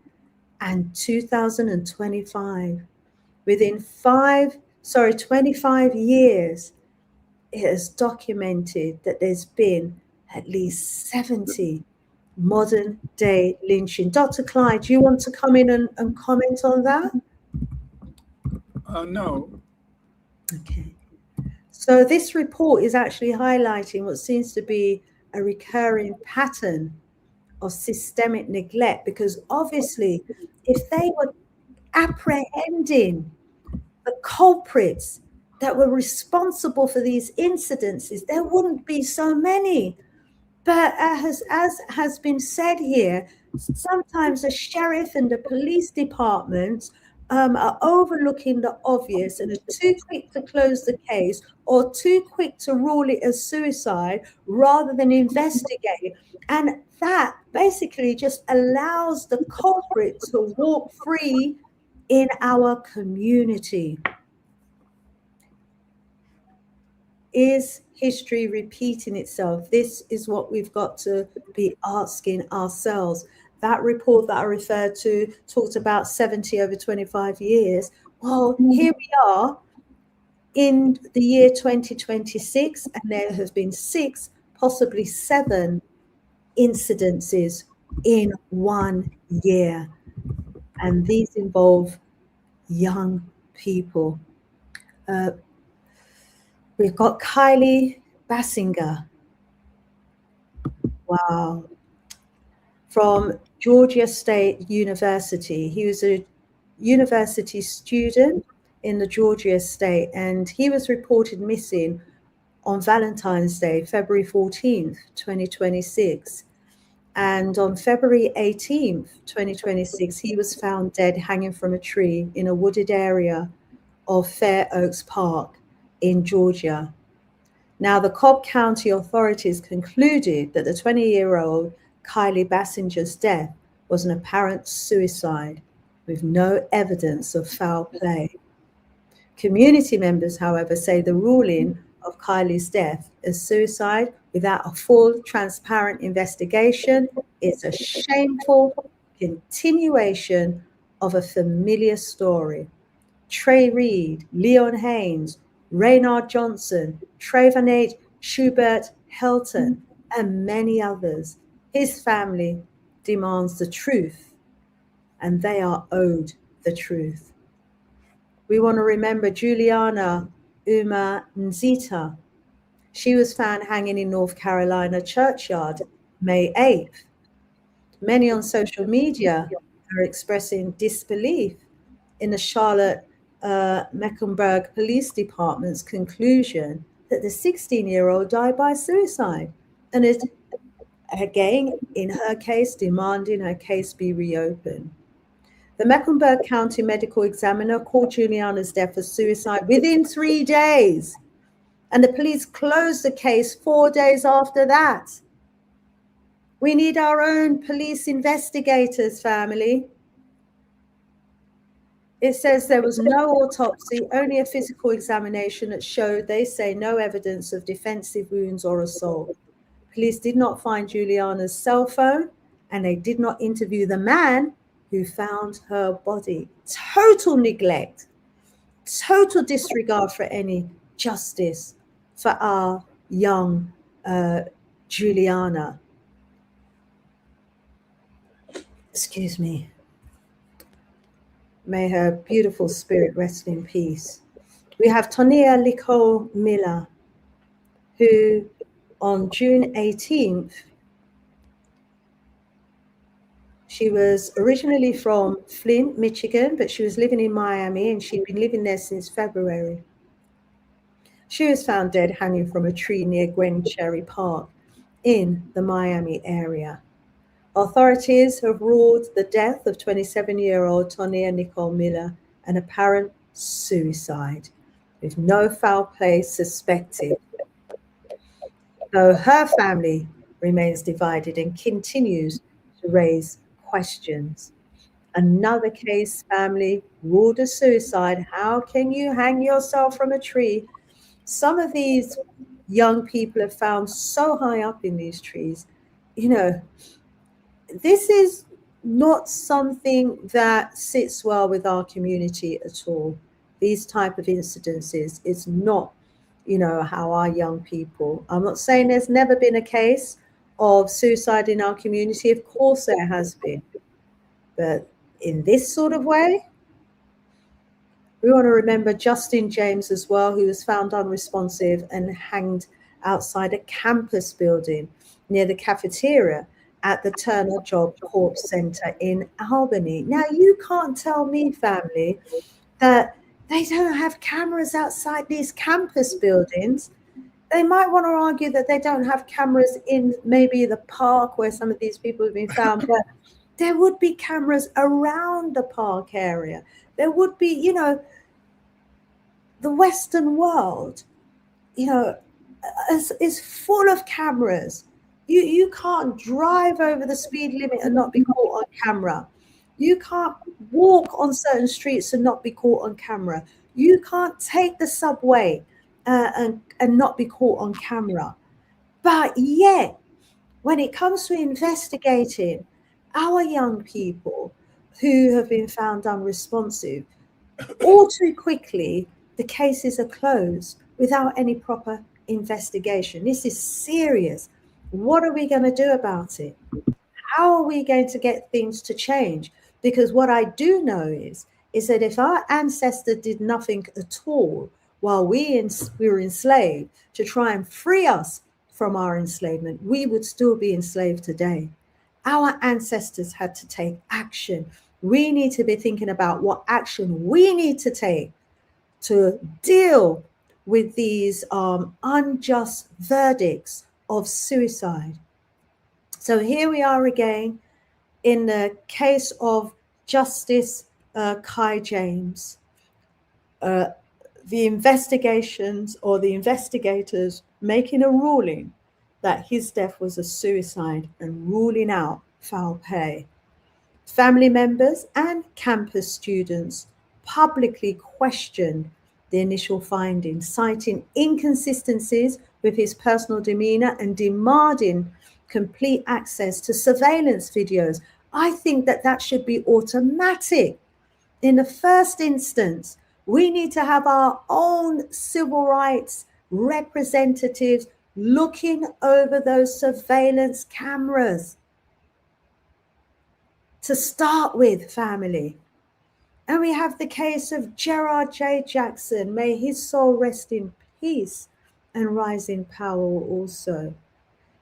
and 2025. Within 25 years, it has documented that there's been at least 70 modern day lynching. Dr. Clyde, do you want to come in and comment on that? No. Okay. So this report is actually highlighting what seems to be a recurring pattern of systemic neglect, because obviously if they were apprehending the culprits that were responsible for these incidences, there wouldn't be so many. But as has been said here, sometimes the sheriff and the police departments are overlooking the obvious and are too quick to close the case or too quick to rule it as suicide rather than investigate. And that basically just allows the culprit to walk free in our community. Is history repeating itself? This is what we've got to be asking ourselves. That report that I referred to talked about 70 over 25 years. Well, here we are in the year 2026, and there have been 6, possibly 7 incidences in 1 year. And these involve young people. We've got Kylie Basinger. Wow. From Georgia State University. He was a university student in the Georgia State, and he was reported missing on Valentine's Day, February 14th, 2026. And on February 18th, 2026, he was found dead hanging from a tree in a wooded area of Fair Oaks Park in Georgia. Now, the Cobb County authorities concluded that the 20-year-old Kylie Basinger's death was an apparent suicide with no evidence of foul play. Community members, however, say the ruling of Kylie's death as suicide without a full, transparent investigation is a shameful continuation of a familiar story. Trey Reed, Leon Haynes, Raynard Johnson, Trayvon Schubert Helton, and many others. His family demands the truth, and they are owed the truth. We want to remember Juliana Uma Nzita. She was found hanging in North Carolina churchyard, May 8th. Many on social media are expressing disbelief in the Charlotte Mecklenburg Police Department's conclusion that the 16-year-old died by suicide, and is again, in her case, demanding her case be reopened. The Mecklenburg County Medical Examiner called Juliana's death a suicide within 3 days, and the police closed the case 4 days after that. We need our own police investigators, family. It says there was no autopsy, only a physical examination that showed, they say, no evidence of defensive wounds or assault. Police did not find Juliana's cell phone, and they did not interview the man who found her body. Total neglect, total disregard for any justice for our young Juliana. Excuse me. May her beautiful spirit rest in peace. We have Tonia Nicole Miller, who on June 18th, she was originally from Flint, Michigan, but she was living in Miami, and she'd been living there since February. She was found dead hanging from a tree near Gwen Cherry Park in the Miami area. Authorities have ruled the death of 27-year-old Tonia Nicole Miller an apparent suicide with no foul play suspected. Though her family remains divided and continues to raise questions. Another case, family, ruled a suicide. How can you hang yourself from a tree? Some of these young people are found so high up in these trees. You know, this is not something that sits well with our community at all. These type of incidences is not, you know, how our young people. I'm not saying there's never been a case of suicide in our community. Of course there has been. But in this sort of way, we want to remember Justin James as well, who was found unresponsive and hanged outside a campus building near the cafeteria at the Turner Job Corps Center in Albany. Now, you can't tell me, family, that they don't have cameras outside these campus buildings. They might want to argue that they don't have cameras in maybe the park where some of these people have been found, but there would be cameras around the park area. There would be, the Western world, is full of cameras. You can't drive over the speed limit and not be caught on camera. You can't walk on certain streets and not be caught on camera. You can't take the subway and not be caught on camera. But yet, when it comes to investigating our young people who have been found unresponsive, all too quickly, the cases are closed without any proper investigation. This is serious. What are we going to do about it? How are we going to get things to change? Because what I do know is that if our ancestor did nothing at all while we were enslaved to try and free us from our enslavement, we would still be enslaved today. Our ancestors had to take action. We need to be thinking about what action we need to take to deal with these unjust verdicts of suicide. So here we are again in the case of Justice Kai James. The investigations or the investigators making a ruling that his death was a suicide and ruling out foul play. Family members and campus students publicly questioned the initial findings, citing inconsistencies with his personal demeanor and demanding complete access to surveillance videos. I think that should be automatic. In the first instance, we need to have our own civil rights representatives looking over those surveillance cameras. To start with, family. And we have the case of Gerard J. Jackson. May his soul rest in peace and rise in power also.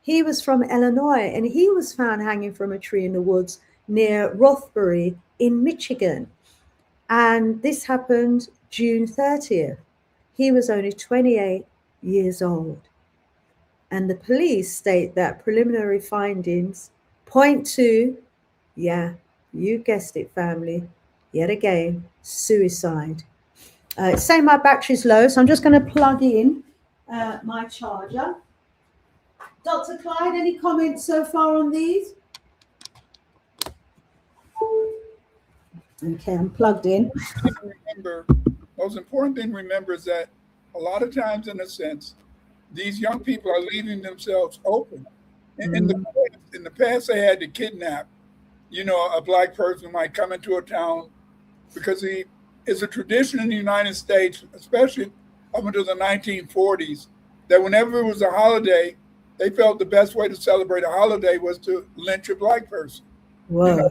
He was from Illinois and he was found hanging from a tree in the woods near Rothbury in Michigan. And this happened June 30th. He was only 28 years old. And the police state that preliminary findings point to, yeah, you guessed it, family, yet again, suicide. It's saying my battery's low, so I'm just going to plug in my charger. Dr. Clyde, any comments so far on these? Okay, I'm plugged in. Remember, most important thing to remember is that a lot of times, in a sense, these young people are leaving themselves open. In the past, they had to kidnap, a black person who might come into a town because it's a tradition in the United States, especially up until the 1940s, that whenever it was a holiday, they felt the best way to celebrate a holiday was to lynch a black person. Wow.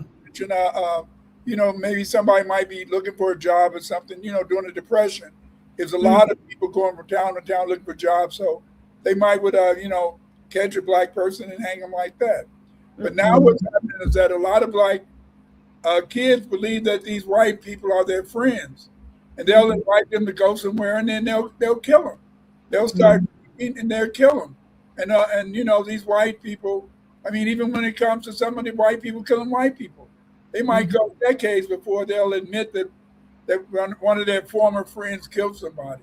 Maybe somebody might be looking for a job or something, during the Depression. There's a lot of people going from town to town looking for jobs. So they might would, catch a black person and hang them like that. But now what's happening is that a lot of black kids believe that these white people are their friends. And they'll invite them to go somewhere and then they'll kill them. They'll start and they'll kill them. And these white people, even when it comes to some of the white people killing white people, they might go decades before they'll admit that one of their former friends killed somebody.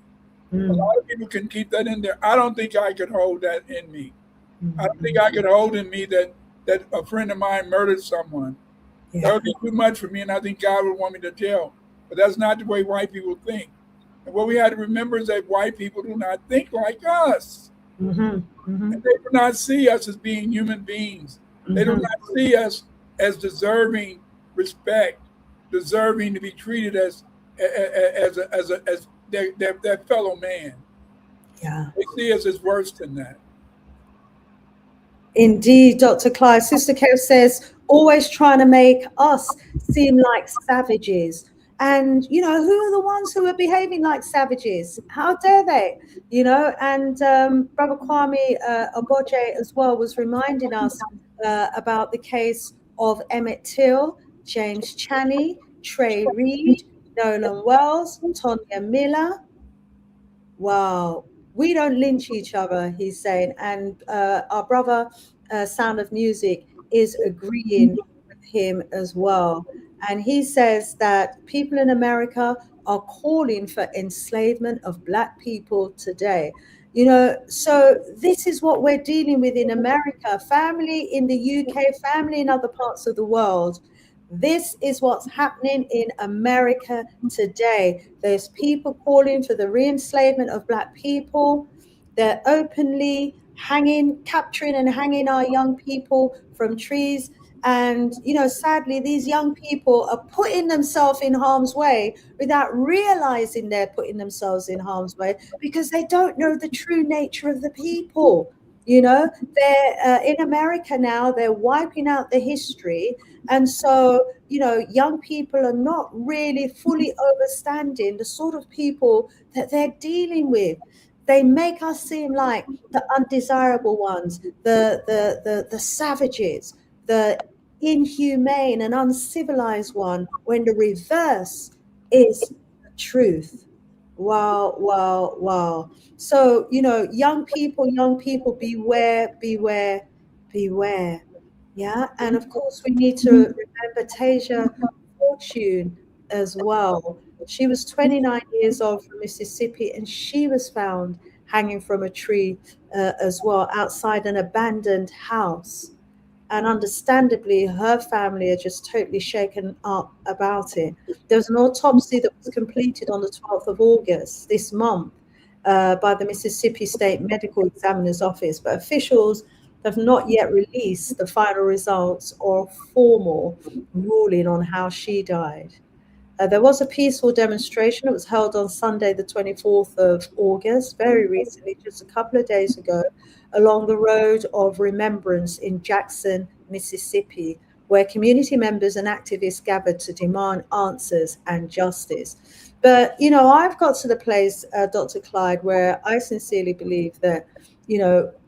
A lot of people can keep that in there. I don't think I could hold that in me. I don't think I could hold in me that a friend of mine murdered someone. Yeah. That would be too much for me, and I think God would want me to tell. But that's not the way white people think. And what we have to remember is that white people do not think like us. And they do not see us as being human beings. They do not see us as deserving respect, deserving to be treated as their fellow man. Yeah. They see us as worse than that. Indeed, Dr. Clyde. Sister Kev says, always trying to make us seem like savages. And, who are the ones who are behaving like savages? How dare they? And Brother Kwame Oboje as well was reminding us about the case of Emmett Till, James Chaney, Trey Reed, Nolan Wells, Tonya Miller. Wow. We don't lynch each other, he's saying. And our brother, Sound of Music, is agreeing with him as well. And he says that people in America are calling for enslavement of Black people today. So this is what we're dealing with in America, family in the UK, family in other parts of the world. This is what's happening in America today. There's people calling for the re-enslavement of Black people. They're openly capturing and hanging our young people from trees. And, sadly, these young people are putting themselves in harm's way without realizing they're putting themselves in harm's way because they don't know the true nature of the people. They're in America now, they're wiping out the history. And so, young people are not really fully understanding the sort of people that they're dealing with. They make us seem like the undesirable ones, the savages, the inhumane and uncivilized one, when the reverse is the truth. Wow, wow, wow. So, young people, beware, beware, beware. Yeah. And of course, we need to remember Tasia Fortune as well. She was 29 years old from Mississippi, and she was found hanging from a tree as well outside an abandoned house. And understandably, her family are just totally shaken up about it. There was an autopsy that was completed on the 12th of August this month by the Mississippi State Medical Examiner's Office, but officials have not yet released the final results or formal ruling on how she died. There was a peaceful demonstration. It was held on Sunday, the 24th of August, very recently, just a couple of days ago, along the Road of Remembrance in Jackson, Mississippi, where community members and activists gathered to demand answers and justice. But, I've got to the place, Dr. Clyde, where I sincerely believe that,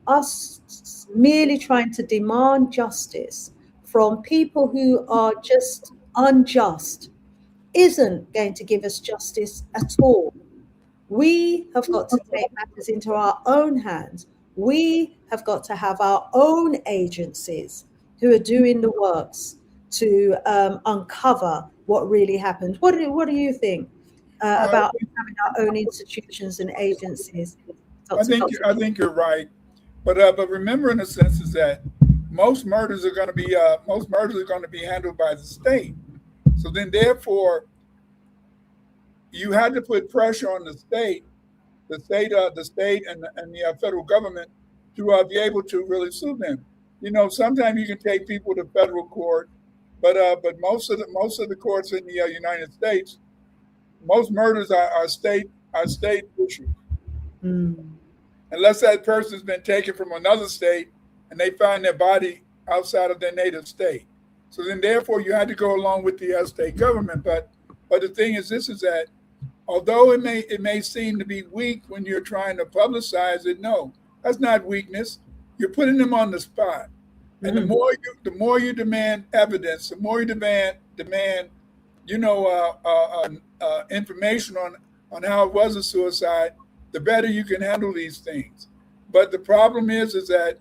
us merely trying to demand justice from people who are just unjust isn't going to give us justice at all. We have got to take matters into our own hands. We have got to have our own agencies who are doing the works to uncover what really happened. What do you think about having our own institutions and agencies? I think you're right, but remember, in a sense, is that most murders are going to be handled by the state. So then, therefore, you had to put pressure on the state, and the federal government to be able to really sue them. Sometimes you can take people to federal court, but most of the courts in the United States, most murders are state issues. Mm. Unless that person's been taken from another state and they find their body outside of their native state. So then, therefore, you had to go along with the state government. But the thing is, this is that although it may seem to be weak when you're trying to publicize it, no, that's not weakness. You're putting them on the spot, and the more you demand evidence, the more you demand information on how it was a suicide, the better you can handle these things. But the problem is that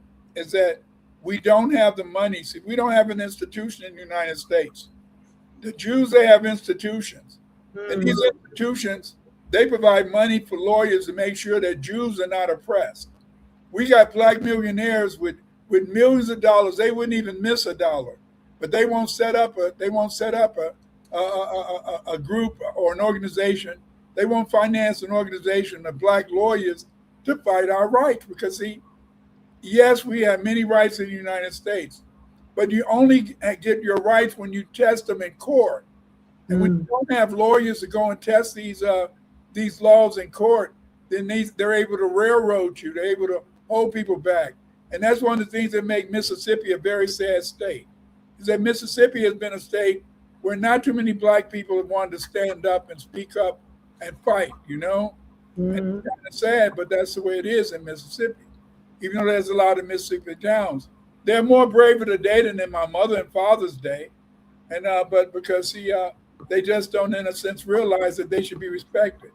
we don't have the money. See, we don't have an institution in the United States. The Jews, they have institutions. And these institutions, they provide money for lawyers to make sure that Jews are not oppressed. We got Black millionaires with millions of dollars. They wouldn't even miss a dollar, but they won't set up a group or an organization. They won't finance an organization of Black lawyers to fight our rights, because see, yes, we have many rights in the United States, but you only get your rights when you test them in court. And when you don't have lawyers to go and test these laws in court, then they're able to railroad you. They're able to hold people back. And that's one of the things that make Mississippi a very sad state, is that Mississippi has been a state where not too many Black people have wanted to stand up and speak up and fight, And it's kind of sad, but that's the way it is in Mississippi. Even though there's a lot of Mississippi Downs, they're more braver today than in my mother and father's day. And but because they just don't, in a sense, realize that they should be respected.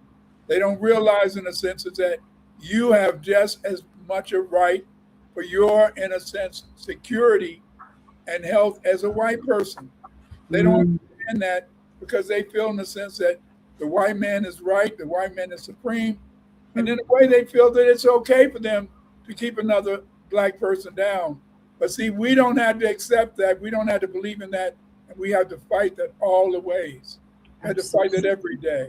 They don't realize, in a sense, that you have just as much a right for your, in a sense, security and health as a white person. They don't understand that because they feel in the sense that the white man is right, the white man is supreme. And in a way, they feel that it's okay for them to keep another black person down. But see, we don't have to accept that. We don't have to believe in that. And we have to fight that all the ways. We have to fight it every day.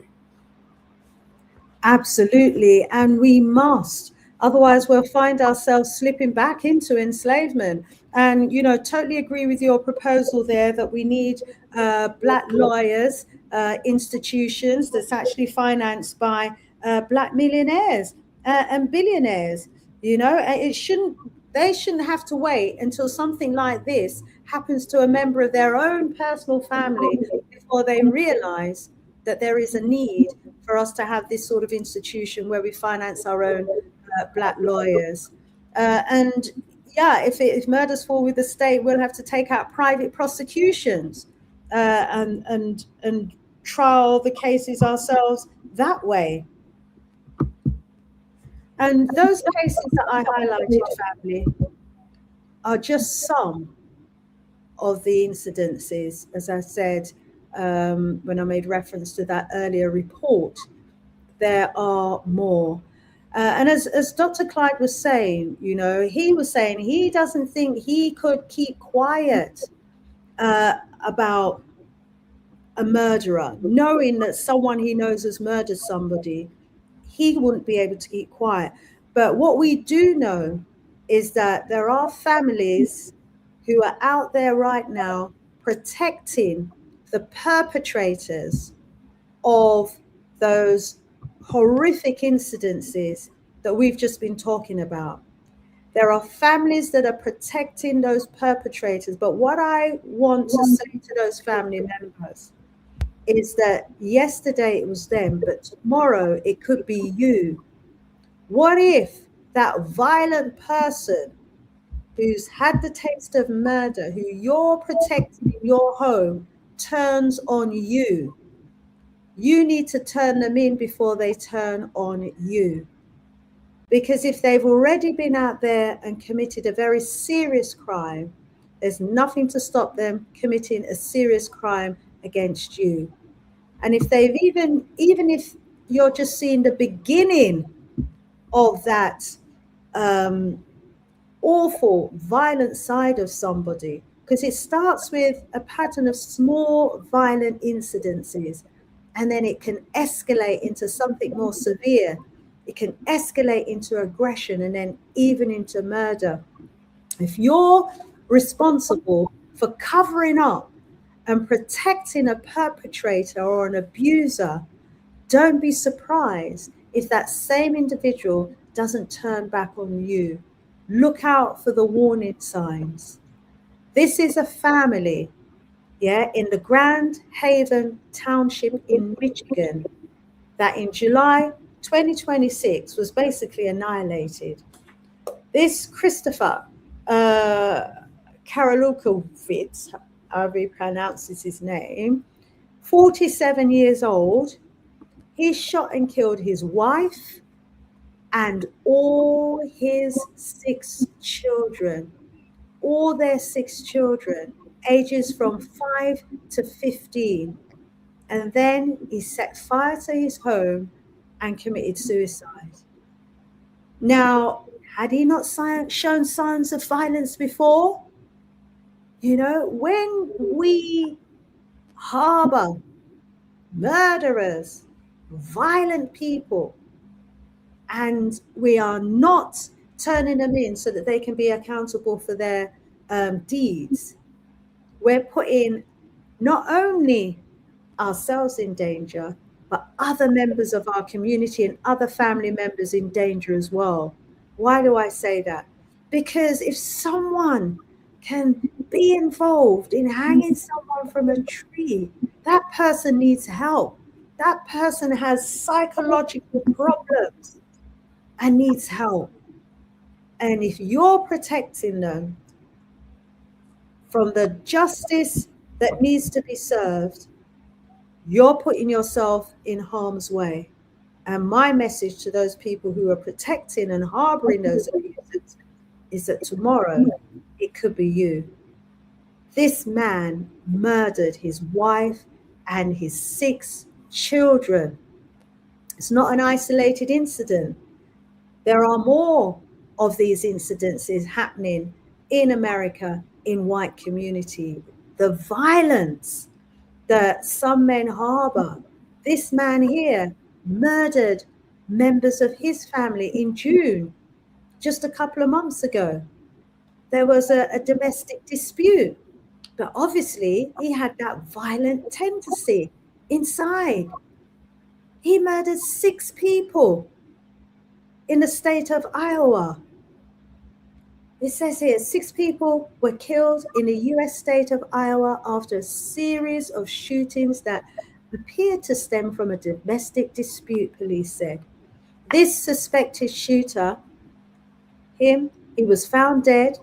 Absolutely. And we must. Otherwise, we'll find ourselves slipping back into enslavement. And, totally agree with your proposal there that we need black lawyers, institutions that's actually financed by black millionaires and billionaires. They shouldn't have to wait until something like this happens to a member of their own personal family before they realize that there is a need for us to have this sort of institution where we finance our own black lawyers. If murders fall with the state, we'll have to take out private prosecutions and trial the cases ourselves that way. And those cases that I highlighted, family, are just some of the incidences, as I said, when I made reference to that earlier report. There are more. And as Dr. Clyde was saying, he was saying he doesn't think he could keep quiet about a murderer, knowing that someone he knows has murdered somebody. He wouldn't be able to keep quiet. But what we do know is that there are families who are out there right now protecting the perpetrators of those horrific incidences that we've just been talking about. There are families that are protecting those perpetrators. But what I want to say to those family members is that yesterday it was them, but tomorrow it could be you. What if that violent person who's had the taste of murder, who you're protecting in your home, turns on you? You need to turn them in before they turn on you. Because if they've already been out there and committed a very serious crime, there's nothing to stop them committing a serious crime against you. And if they've even if you're just seeing the beginning of that awful, violent side of somebody, because it starts with a pattern of small, violent incidences, and then it can escalate into something more severe. It can escalate into aggression and then even into murder. If you're responsible for covering up and protecting a perpetrator or an abuser, don't be surprised if that same individual doesn't turn back on you. Look out for the warning signs. This is a family, in the Grand Haven Township in Michigan that in July 2026 was basically annihilated. This Christopher Karalukowicz, however he pronounces his name, 47 years old, he shot and killed his wife and all his 6 children, all their 6 children, ages from 5 to 15. And then he set fire to his home and committed suicide. Now, had he not shown signs of violence before? When we harbor murderers, violent people, and we are not turning them in so that they can be accountable for their deeds, we're putting not only ourselves in danger, but other members of our community and other family members in danger as well. Why do I say that? Because if someone can be involved in hanging someone from a tree, that person needs help. That person has psychological problems and needs help. And if you're protecting them from the justice that needs to be served, you're putting yourself in harm's way. And my message to those people who are protecting and harboring those abusers is that tomorrow it could be you. This man murdered his wife and his 6 children. It's not an isolated incident. There are more of these incidences happening in America, in white community. The violence that some men harbor. This man here murdered members of his family in June, just a couple of months ago. There was a domestic dispute, but obviously he had that violent tendency inside. He murdered 6 people in the state of Iowa. It says here 6 people were killed in the US state of Iowa after a series of shootings that appeared to stem from a domestic dispute, police said. This suspected shooter, he was found dead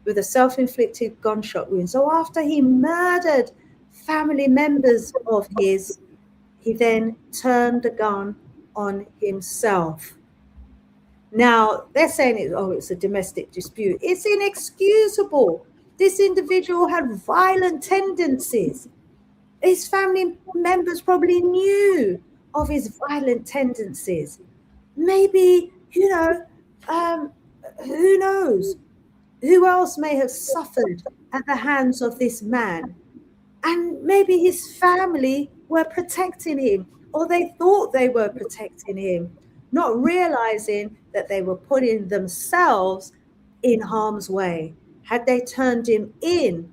with a self-inflicted gunshot wound. So after he murdered family members of his, he then turned the gun on himself. Now, they're saying, it's a domestic dispute. It's inexcusable. This individual had violent tendencies. His family members probably knew of his violent tendencies. Maybe, who knows? Who else may have suffered at the hands of this man? And maybe his family were protecting him, or they thought they were protecting him, not realizing that they were putting themselves in harm's way. Had they turned him in,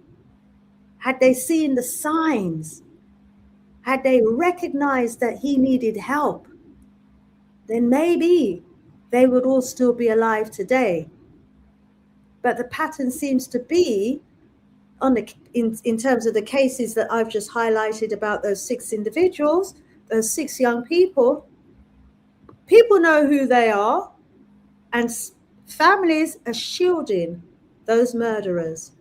had they seen the signs, had they recognized that he needed help, then maybe they would all still be alive today. But the pattern seems to be, in terms of the cases that I've just highlighted about those 6 individuals, those 6 young people know who they are, and families are shielding those murderers.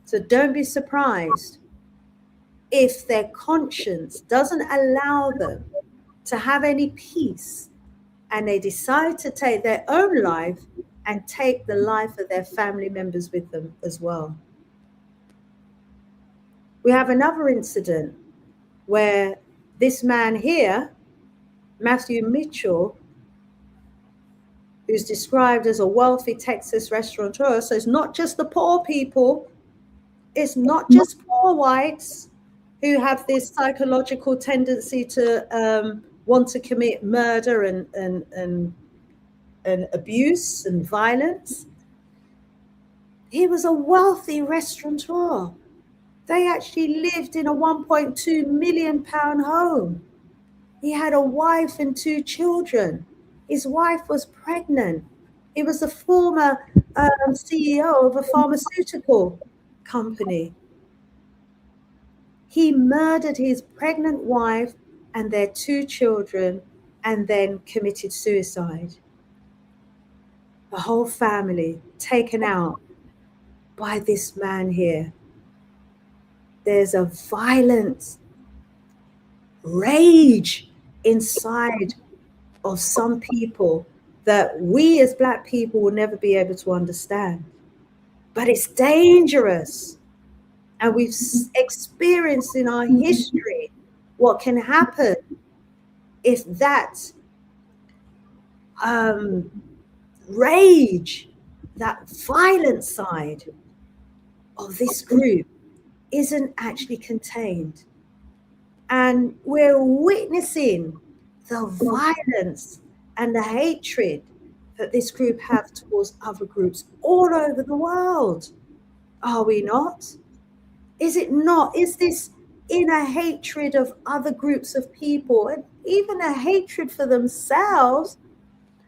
So don't be surprised if their conscience doesn't allow them to have any peace and they decide to take their own life and take the life of their family members with them as well. We have another incident where this man here, Matthew Mitchell, who's described as a wealthy Texas restaurateur. So it's not just the poor people. It's not just poor whites who have this psychological tendency to want to commit murder and abuse and violence. He was a wealthy restaurateur. They actually lived in a £1.2 million home. He had a wife and 2 children. His wife was pregnant. He was the former CEO of a pharmaceutical company. He murdered his pregnant wife and their 2 children and then committed suicide. The whole family taken out by this man here. There's a violent rage inside of some people that we as Black people will never be able to understand. But it's dangerous. And we've experienced in our history what can happen if that rage, that violent side of this group isn't actually contained. And we're witnessing the violence and the hatred that this group have towards other groups all over the world. Are we not? Is it not? Is this inner hatred of other groups of people and even a hatred for themselves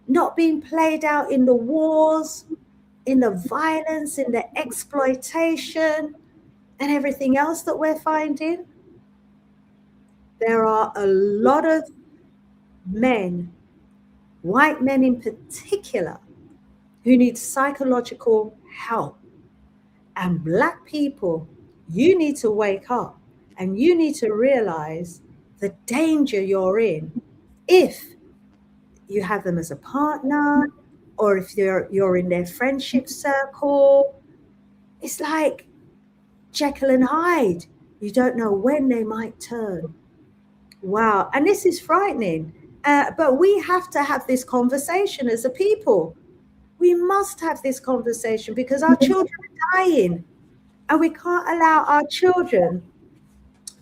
not being played out in the wars, in the violence, in the exploitation, and everything else that we're finding? There are a lot of men, white men in particular, who need psychological help. And Black people, you need to wake up and you need to realize the danger you're in if you have them as a partner or if you're in their friendship circle. It's like, Jekyll and Hyde. You don't know when they might turn. Wow. And this is frightening. But we have to have this conversation as a people. We must have this conversation because our children are dying. And we can't allow our children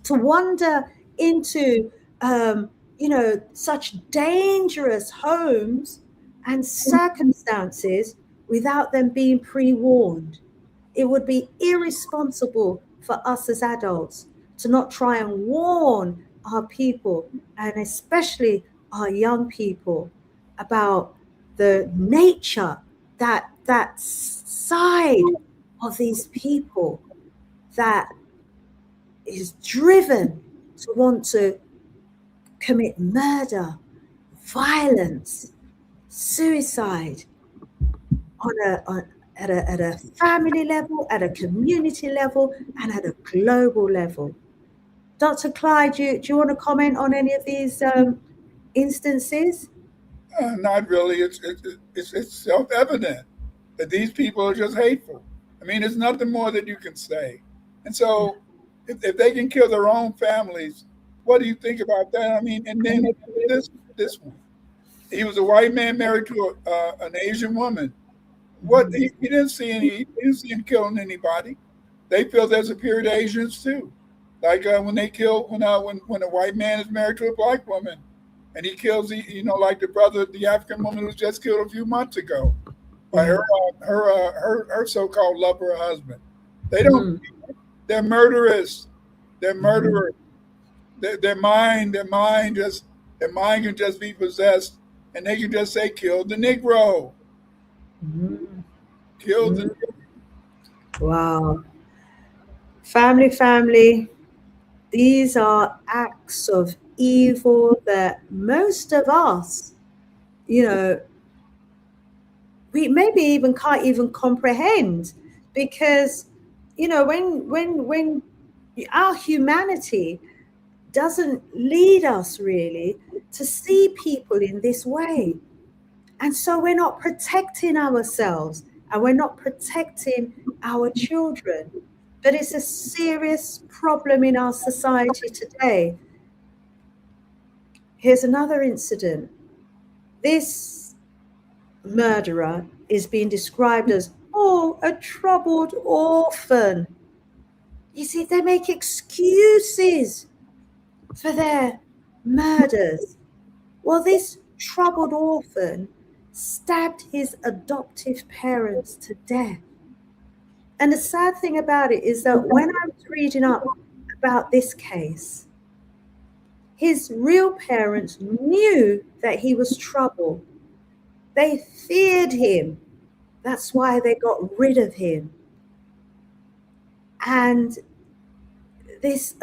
to wander into, such dangerous homes and circumstances without them being pre-warned. It would be irresponsible for us as adults to not try and warn our people, and especially our young people, about the nature, that side of these people that is driven to want to commit murder, violence, suicide at a family level, at a community level, and at a global level. Dr. Clyde, do you want to comment on any of these instances? Not really. It's self-evident that these people are just hateful. I mean, there's nothing more that you can say. And so, if they can kill their own families, what do you think about that? I mean, and then this one, he was a white man married to an Asian woman. What he didn't see him killing anybody. They feel they're superior to Asians too. Like when a white man is married to a black woman, and he kills like the African woman who was just killed a few months ago by her so-called lover or husband. They don't. They're murderous. They're murderers. Their mind can just be possessed, and they can just say, "Kill the Negro." Kill the Negro. Wow. Family. These are acts of evil that most of us, we maybe even can't even comprehend, because, when our humanity doesn't lead us really to see people in this way. And so we're not protecting ourselves and we're not protecting our children. But it's a serious problem in our society today. Here's another incident. This murderer is being described as, a troubled orphan. You see, they make excuses for their murders. Well, this troubled orphan stabbed his adoptive parents to death. And the sad thing about it is that when I was reading up about this case, his real parents knew that he was troubled. They feared him. That's why they got rid of him. And this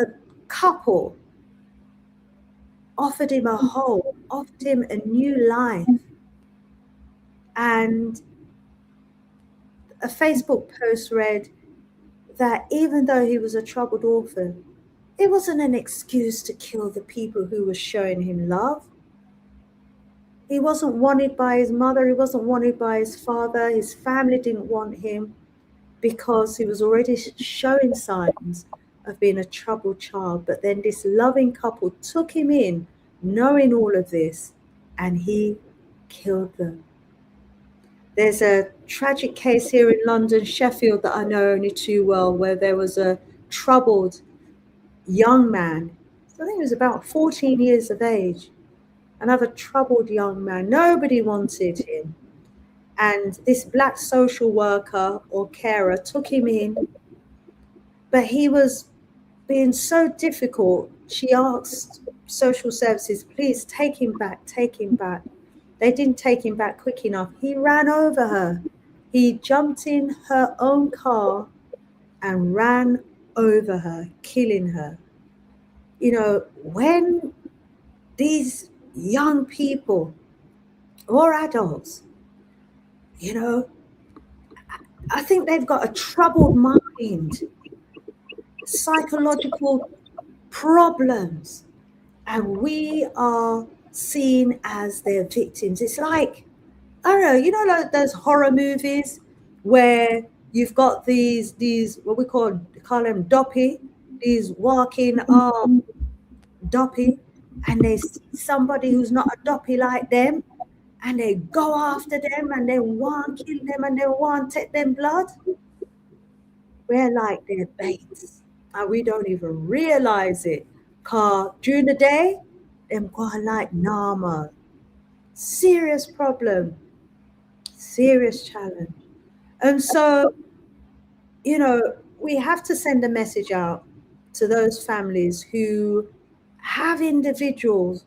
couple offered him a home, offered him a new life. And a Facebook post read that even though he was a troubled orphan, it wasn't an excuse to kill the people who were showing him love. He wasn't wanted by his mother. He wasn't wanted by his father. His family didn't want him because he was already showing signs of being a troubled child. But then this loving couple took him in, knowing all of this, and he killed them. There's a tragic case here in London, Sheffield, that I know only too well, where there was a troubled young man. I think he was about 14 years of age. Another troubled young man. Nobody wanted him. And this black social worker or carer took him in, but he was being so difficult. She asked social services, please take him back, take him back. They didn't take him back quick enough. He ran over her. He jumped in her own car and ran over her, killing her. When these young people or adults, I think they've got a troubled mind, psychological problems, and we are seen as their victims. It's like, I don't know, like those horror movies where You've got these what we call them doppy, these walking arm doppy, and they see somebody who's not a doppy like them, and they go after them and they want kill them and they want take them blood. We're like their baits, and we don't even realize it. Cause during the day, them go like normal. Serious problem, serious challenge. And so, we have to send a message out to those families who have individuals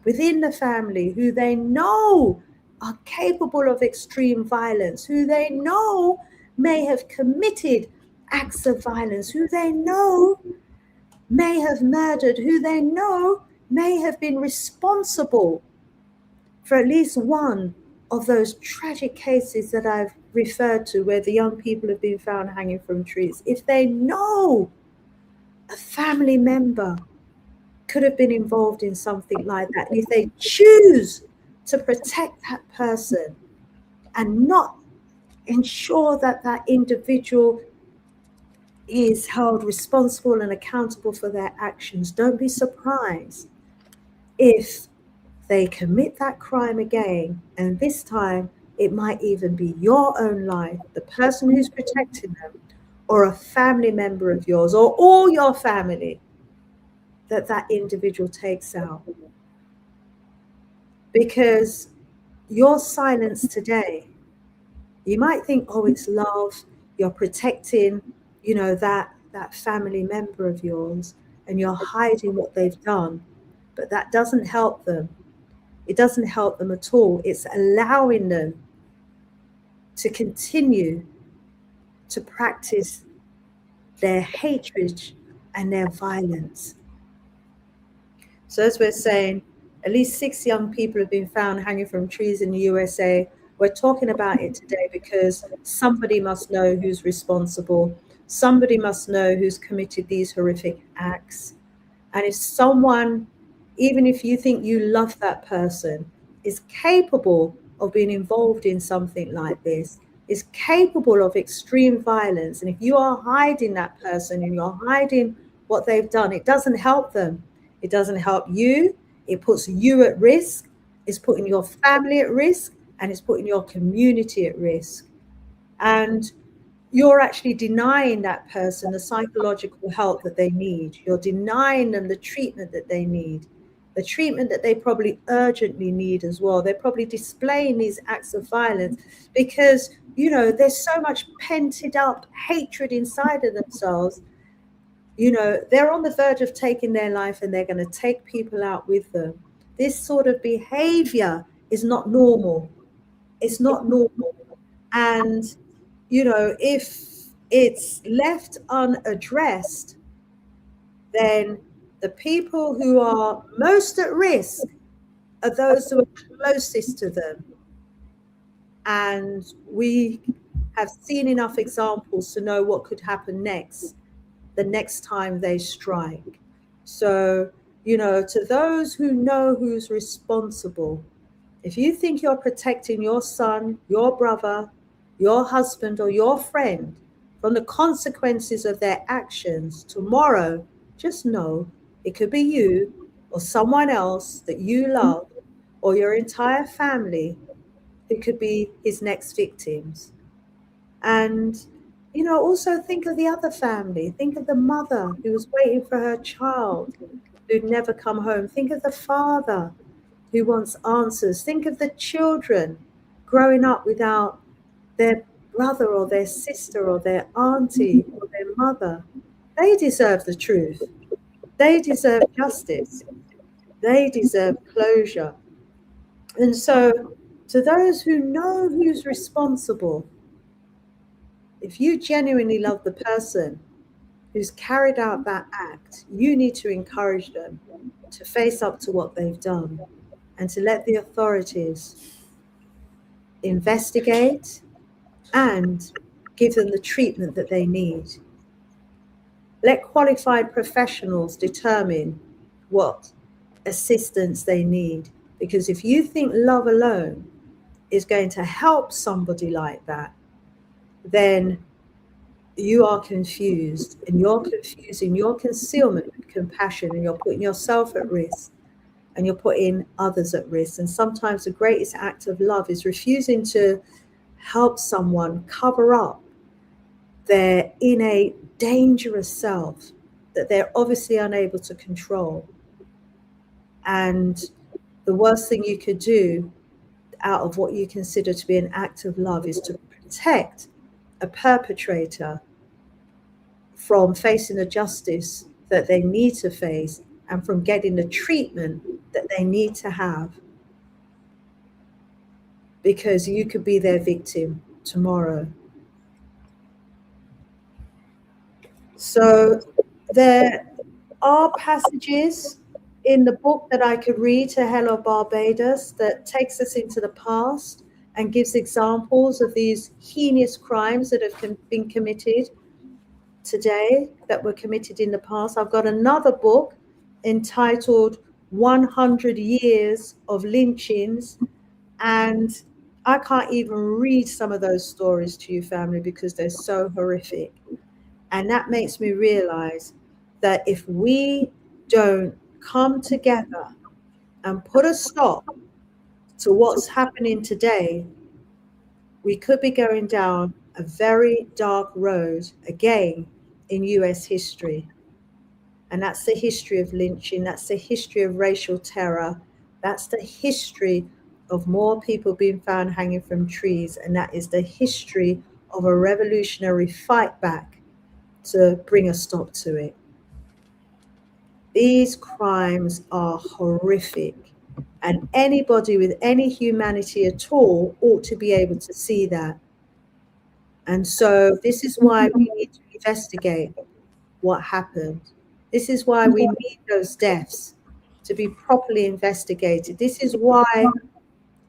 within the family who they know are capable of extreme violence, who they know may have committed acts of violence, who they know may have murdered, who they know may have been responsible for at least one of those tragic cases that I've referred to where the young people have been found hanging from trees. If they know a family member could have been involved in something like that, and if they choose to protect that person and not ensure that that individual is held responsible and accountable for their actions, don't be surprised if they commit that crime again, and this time it might even be your own life, the person who's protecting them, or a family member of yours, or all your family, that individual takes out. Because your silence today, you might think, oh, it's love, you're protecting, that family member of yours, and you're hiding what they've done, but that doesn't help them. It doesn't help them at all. It's allowing them to continue to practice their hatred and their violence. So as we're saying, at least 6 young people have been found hanging from trees in the USA. We're talking about it today because somebody must know who's responsible. Somebody must know who's committed these horrific acts. And if someone, even if you think you love that person, is capable of being involved in something like this, is capable of extreme violence, and if you are hiding that person and you're hiding what they've done, it doesn't help them. It doesn't help you. It puts you at risk. It's putting your family at risk, and it's putting your community at risk. And you're actually denying that person the psychological help that they need. You're denying them the treatment that they need, the treatment that they probably urgently need as well. They're probably displaying these acts of violence because, there's so much pented up hatred inside of themselves. They're on the verge of taking their life, and they're going to take people out with them. This sort of behavior is not normal. It's not normal. And, if it's left unaddressed, then the people who are most at risk are those who are closest to them. And we have seen enough examples to know what could happen next, the next time they strike. So, to those who know who's responsible, if you think you're protecting your son, your brother, your husband, or your friend from the consequences of their actions, tomorrow, just know it could be you or someone else that you love, or your entire family who could be his next victims. And, also think of the other family. Think of the mother who was waiting for her child who'd never come home. Think of the father who wants answers. Think of the children growing up without their brother or their sister or their auntie or their mother. They deserve the truth. They deserve justice. They deserve closure. And so, to those who know who's responsible, if you genuinely love the person who's carried out that act, you need to encourage them to face up to what they've done and to let the authorities investigate and give them the treatment that they need. Let qualified professionals determine what assistance they need. Because if you think love alone is going to help somebody like that, then you are confused, and you're confusing your concealment with compassion, and you're putting yourself at risk, and you're putting others at risk. And sometimes the greatest act of love is refusing to help someone cover up their innate dangerous self that they're obviously unable to control. And the worst thing you could do out of what you consider to be an act of love is to protect a perpetrator from facing the justice that they need to face and from getting the treatment that they need to have, because you could be their victim tomorrow. So there are passages in the book that I could read, to Hello Barbados, that takes us into the past and gives examples of these heinous crimes that have been committed today, that were committed in the past. I've got another book entitled 100 Years of Lynchings, and I can't even read some of those stories to you, family, because they're so horrific. And that makes me realize that if we don't come together and put a stop to what's happening today, we could be going down a very dark road again in US history. And that's the history of lynching, that's the history of racial terror, that's the history of more people being found hanging from trees, and that is the history of a revolutionary fight back to bring a stop to it. These crimes are horrific, and anybody with any humanity at all ought to be able to see that. And so this is why we need to investigate what happened. This is why we need those deaths to be properly investigated. This is why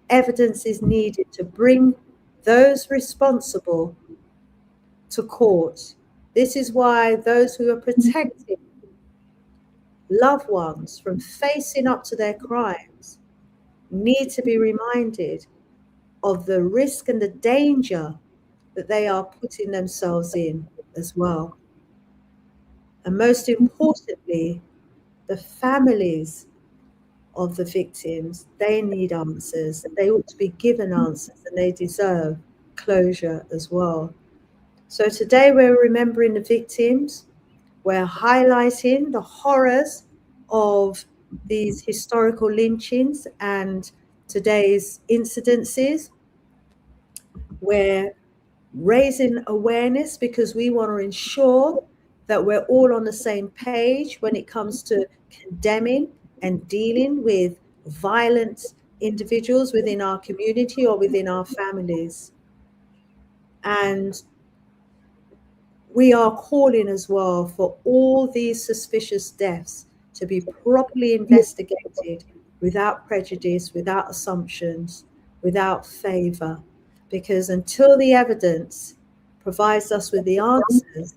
evidence is needed to bring those responsible to court. This is why those who are protecting loved ones from facing up to their crimes need to be reminded of the risk and the danger that they are putting themselves in as well. And most importantly, the families of the victims, they need answers. They ought to be given answers, and they deserve closure as well. So today we're remembering the victims. We're highlighting the horrors of these historical lynchings and today's incidences. We're raising awareness because we want to ensure that we're all on the same page when it comes to condemning and dealing with violent individuals within our community or within our families. And we are calling as well for all these suspicious deaths to be properly investigated without prejudice, without assumptions, without favor. Because until the evidence provides us with the answers,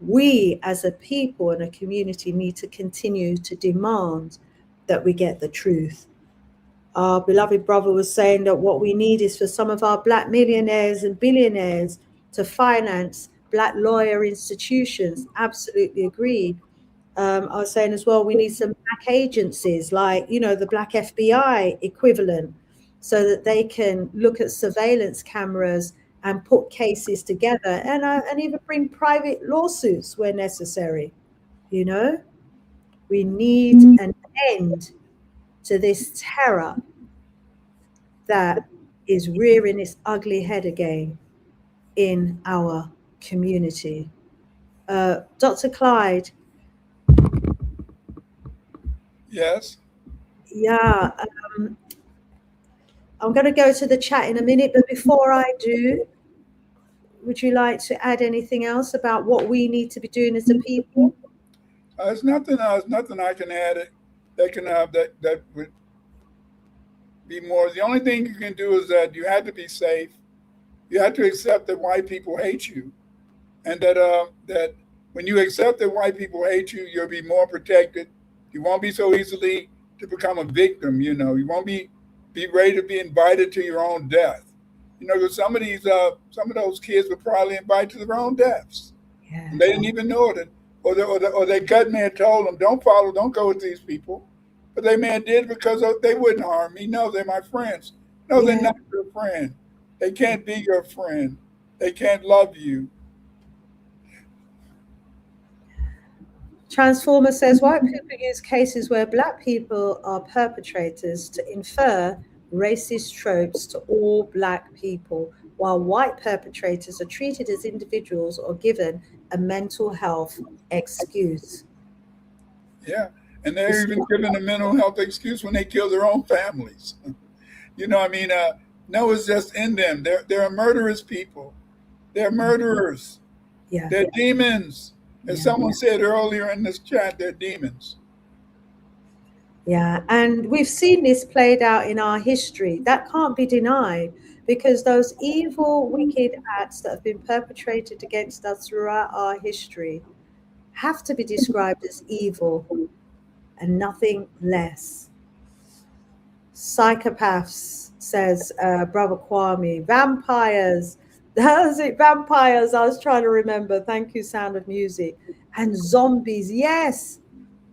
we as a people and a community need to continue to demand that we get the truth. Our beloved brother was saying that what we need is for some of our Black millionaires and billionaires to finance Black lawyer institutions. Absolutely agreed. I was saying as well, we need some Black agencies like, the Black FBI equivalent, so that they can look at surveillance cameras and put cases together, and even bring private lawsuits where necessary. We need an end to this terror that is rearing its ugly head again in our community. Dr. Clyde. Yes. Yeah, I'm going to go to the chat in a minute, but before I do, would you like to add anything else about what we need to be doing as a people? There's nothing I can add that would be more. The only thing you can do is that you have to be safe. You have to accept that white people hate you, and that when you accept that white people hate you, you'll be more protected. You won't be so easily to become a victim. You won't be ready to be invited to your own death. 'cause some of those kids were probably invited to their own deaths, Yeah. and they didn't even know it, or their gut man told them, don't go with these people, but they man did because they wouldn't harm me. No, they're my friends. No, they're Yeah. not your friend. They can't be your friend. They can't love you. Transformer says white people use cases where black people are perpetrators to infer racist tropes to all black people, while white perpetrators are treated as individuals or given a mental health excuse. Yeah, and they're even given a mental health excuse when they kill their own families. No, it's just in them. They're murderous people. They're murderers. Yeah. They're demons. As Yeah. someone said earlier in this chat, they're demons. Yeah, and we've seen this played out in our history. That can't be denied because those evil, wicked acts that have been perpetrated against us throughout our history have to be described as evil and nothing less. Psychopaths, says Brother Kwame. Vampires. That was it, vampires. I was trying to remember. Thank you, Sound of Music. And zombies. Yes,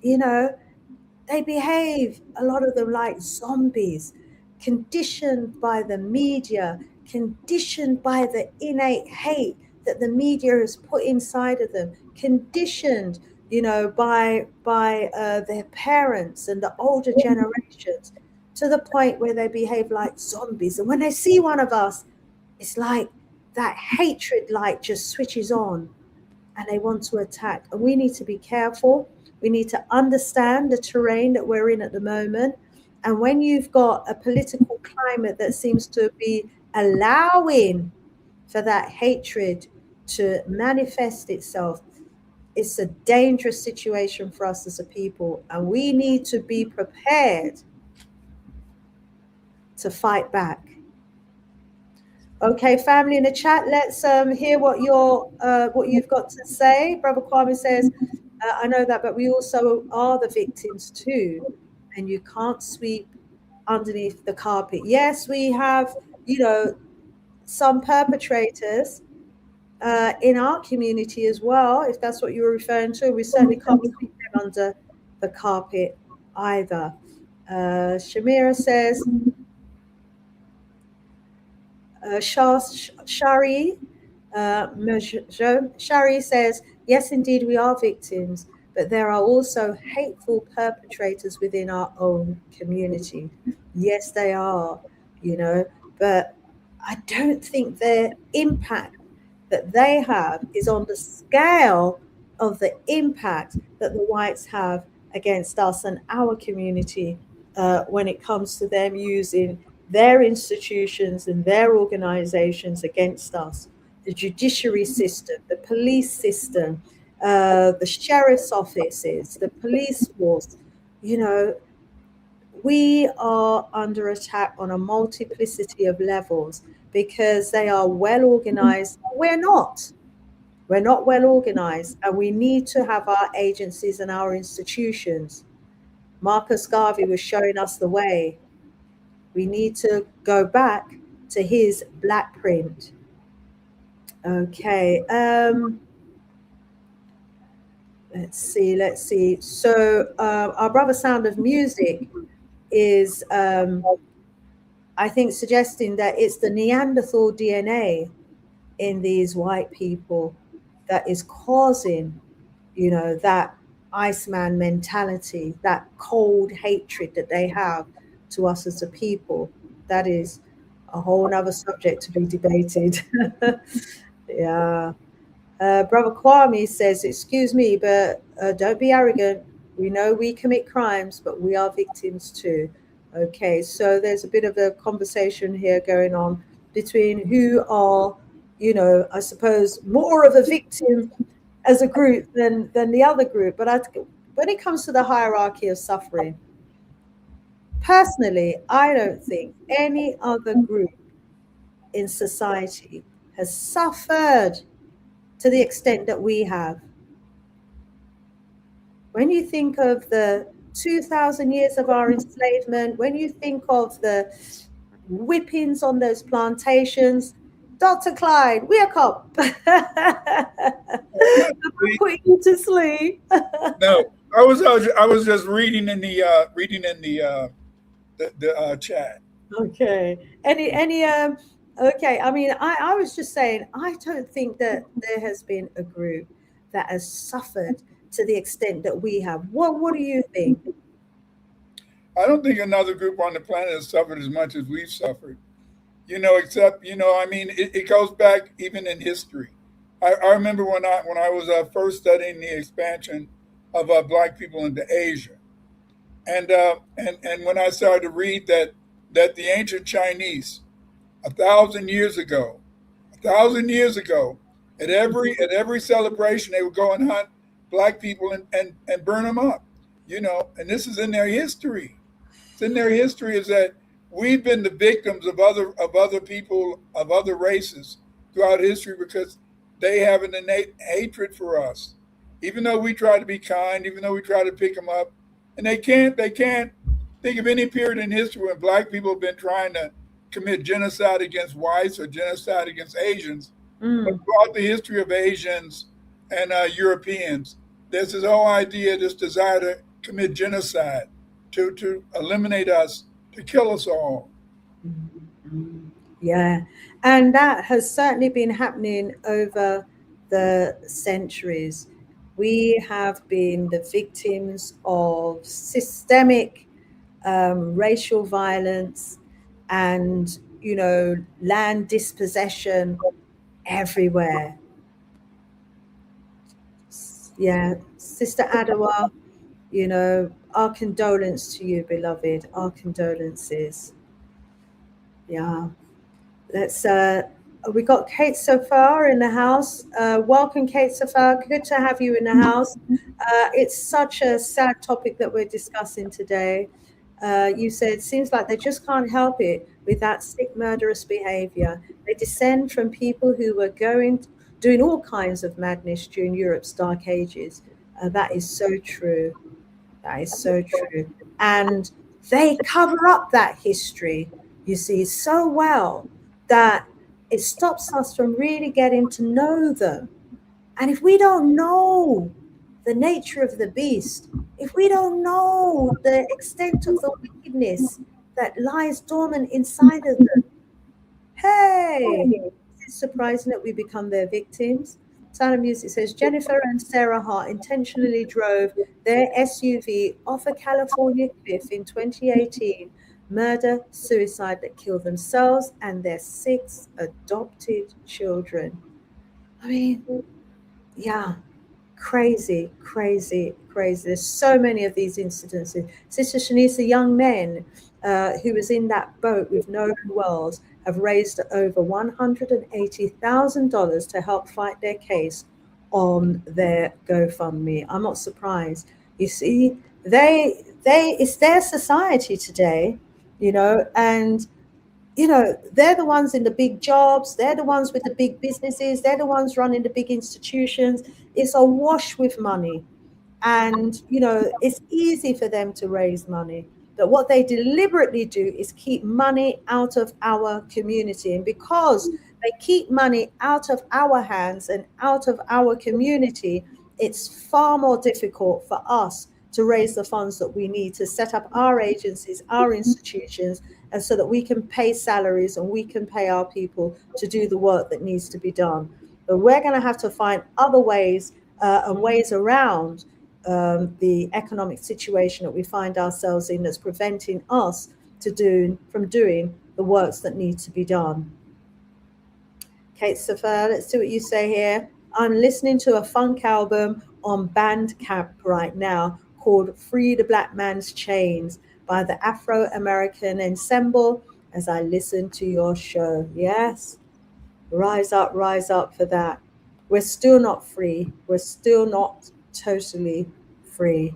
they behave, a lot of them, like zombies, conditioned by the media, conditioned by the innate hate that the media has put inside of them, conditioned, by their parents and the older generations, to the point where they behave like zombies. And when they see one of us, it's like that hatred light just switches on and they want to attack. And we need to be careful. We need to understand the terrain that we're in at the moment. And when you've got a political climate that seems to be allowing for that hatred to manifest itself, it's a dangerous situation for us as a people. And we need to be prepared to fight back. Okay, family in the chat, let's hear what you've got to say. Brother Kwame says, I know that, but we also are the victims too, and you can't sweep underneath the carpet. Yes, we have, some perpetrators in our community as well, if that's what you're referring to. We certainly can't sweep them under the carpet either. Shamira says, Shari says, yes, indeed, we are victims, but there are also hateful perpetrators within our own community. Yes, they are, but I don't think their impact that they have is on the scale of the impact that the whites have against us and our community when it comes to them using their institutions and their organizations against us. The judiciary system, the police system, the sheriff's offices, the police force, we are under attack on a multiplicity of levels because they are well organized. We're not. We're not well organized, and we need to have our agencies and our institutions. Marcus Garvey was showing us the way. We need to go back to his black print. Okay. Let's see. So our brother Sound of Music is, I think, suggesting that it's the Neanderthal DNA in these white people that is causing, that Iceman mentality, that cold hatred that they have to us as a people. That is a whole nother subject to be debated. Yeah. Brother Kwame says, excuse me, but don't be arrogant. We know we commit crimes, but we are victims too. Okay, so there's a bit of a conversation here going on between who are, I suppose, more of a victim as a group than the other group. But when it comes to the hierarchy of suffering, personally, I don't think any other group in society has suffered to the extent that we have. When you think of the 2,000 years of our enslavement, when you think of the whippings on those plantations. Dr. Clyde, wake up. I'm putting you to sleep. No, I was just reading in the chat. Okay. Any okay. I mean, I was just saying, I don't think that there has been a group that has suffered to the extent that we have. What do you think? I don't think another group on the planet has suffered as much as we've suffered. Except I mean, it goes back even in history. I remember when I was first studying the expansion of black people into Asia, and when I started to read that the ancient Chinese, 1,000 years ago, 1,000 years ago, at every celebration they would go and hunt black people and burn them up. And this is in their history. It's in their history is that we've been the victims of other people of other races throughout history because they have an innate hatred for us. Even though we try to be kind, even though we try to pick them up, and they can't think of any period in history when black people have been trying to commit genocide against whites or genocide against Asians. But Mm. throughout the history of Asians and Europeans, there's this whole idea, this desire to commit genocide, to eliminate us, to kill us all. Yeah, and that has certainly been happening over the centuries. We have been the victims of systemic racial violence and, land dispossession everywhere. Yeah, Sister Adawa, our condolence to you, beloved. Our condolences. Yeah. Let's we got Kate Safar in the house. Welcome, Kate Safar. Good to have you in the house. It's such a sad topic that we're discussing today. You said seems like they just can't help it with that sick, murderous behavior. They descend from people who were doing all kinds of madness during Europe's dark ages. That is so true. That is so true. And they cover up that history, you see, so well that it stops us from really getting to know them. And if we don't know the nature of the beast, if we don't know the extent of the wickedness that lies dormant inside of them, hey, is it surprising that we become their victims? Sound of Music says Jennifer and Sarah Hart intentionally drove their SUV off a California cliff in 2018, murder suicide that killed themselves and their 6 adopted children. I mean, yeah, crazy, crazy, crazy. There's so many of these incidences. Sister Shanice, the young men who was in that boat with Nolan Wells have raised over $180,000 to help fight their case on their GoFundMe. I'm not surprised. You see, it's their society today, and they're the ones in the big jobs, they're the ones with the big businesses, they're the ones running the big institutions. It's awash with money. And, it's easy for them to raise money. But what they deliberately do is keep money out of our community. And because they keep money out of our hands and out of our community, it's far more difficult for us to raise the funds that we need to set up our agencies, our institutions, and so that we can pay salaries and we can pay our people to do the work that needs to be done. But we're going to have to find other ways and ways around the economic situation that we find ourselves in that's preventing us from doing the works that need to be done. Kate Safar, let's see what you say here. I'm listening to a funk album on Bandcamp right now called Free the Black Man's Chains by the Afro-American Ensemble as I listen to your show. Yes, rise up for that. We're still not free. We're still not totally free.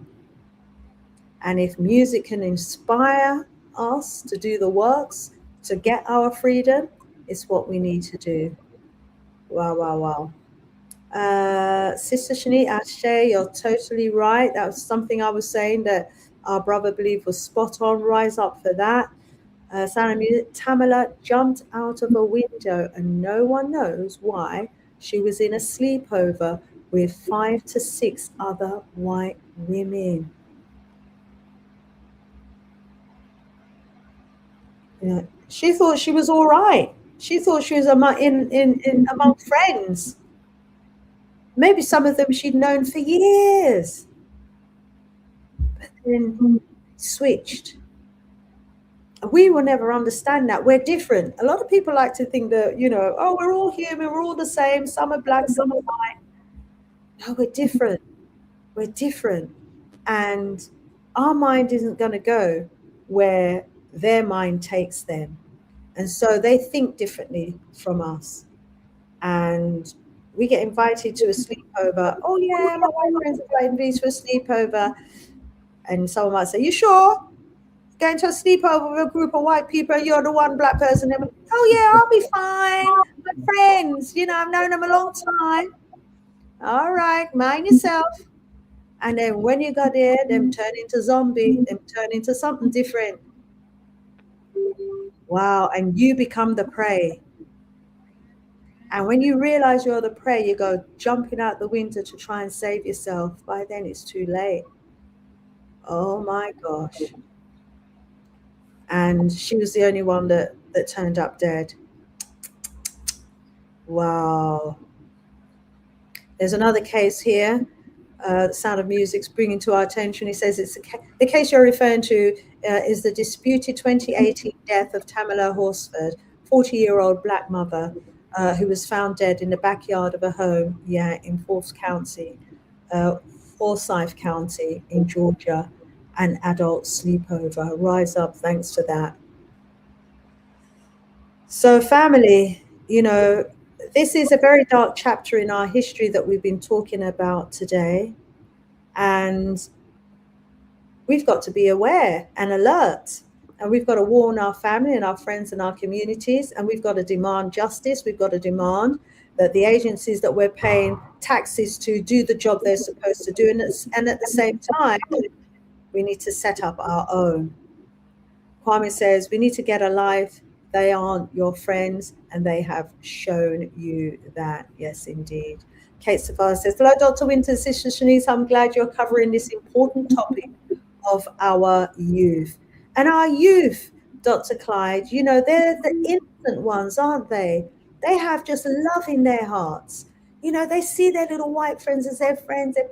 And if music can inspire us to do the works to get our freedom, it's what we need to do. Wow. Sister Shani Ashe, you're totally right. That was something I was saying that our brother believed was spot on. Rise up for that. Sound of Music, Tamala jumped out of a window and no one knows why. She was in a sleepover with 5 to 6 other white women. Yeah. She thought she was all right. She thought she was in among friends. Maybe some of them she'd known for years. But then switched. We will never understand that. We're different. A lot of people like to think that, oh, we're all human, we're all the same. Some are black, some are white. No, we're different. We're different. And our mind isn't going to go where their mind takes them. And so they think differently from us. And we get invited to a sleepover. Oh, yeah, my white friends are inviting me to a sleepover. And someone might say, you sure? Going to a sleepover with a group of white people, you're the one black person. Oh, yeah, I'll be fine. My friends, I've known them a long time. All right, mind yourself. And then when you got there, them turn into zombie, them turn into something different. Wow, and you become the prey. And when you realize you're the prey, you go jumping out the window to try and save yourself. By then, it's too late. Oh, my gosh. And she was the only one that turned up dead. Wow. There's another case here. The Sound of Music's bringing to our attention. He says it's the case you're referring to is the disputed 2018 death of Tamala Horsford, 40-year-old black mother who was found dead in the backyard of a home, in Forsyth County in Georgia. An adult sleepover. Rise up, thanks for that. So family, this is a very dark chapter in our history that we've been talking about today. And we've got to be aware and alert. And we've got to warn our family and our friends and our communities. And we've got to demand justice. We've got to demand that the agencies that we're paying taxes to do the job they're supposed to do. And at the same time, we need to set up our own. Kwame says, we need to get alive. They aren't your friends, and they have shown you that. Yes, indeed. Kate Savard says, hello, Dr. Winters, Sister Shanice. I'm glad you're covering this important topic of our youth. And our youth, Dr. Clyde, they're the innocent ones, aren't they? They have just love in their hearts. They see their little white friends as their friends. They're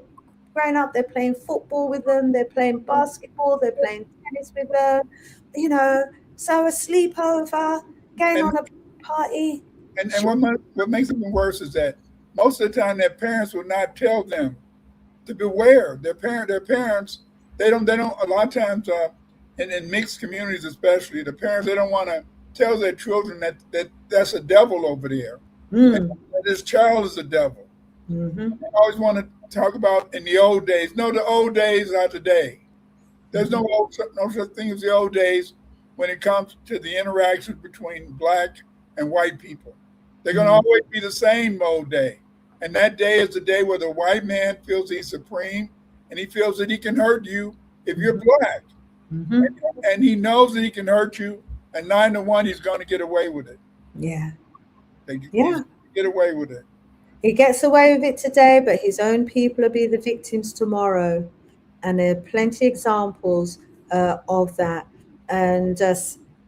growing up, they're playing football with them, they're playing basketball, they're playing tennis with them, so a sleepover, going on a party. And what makes it even worse is that most of the time their parents will not tell them to beware. Their parents, they don't a lot of times in mixed communities especially, the parents, they don't want to tell their children that's a devil over there. That this child is a devil. Mm-hmm. I always want to talk about in the old days. No, the old days are today. There's no such thing as the old days when it comes to the interaction between black and white people. They're going to always be the same old day. And that day is the day where the white man feels he's supreme and he feels that he can hurt you if you're black. Mm-hmm. And he knows that he can hurt you, and 9 to 1, he's going to get away with it. Yeah. Get away with it. He gets away with it today, but his own people will be the victims tomorrow. And there are plenty of examples of that. And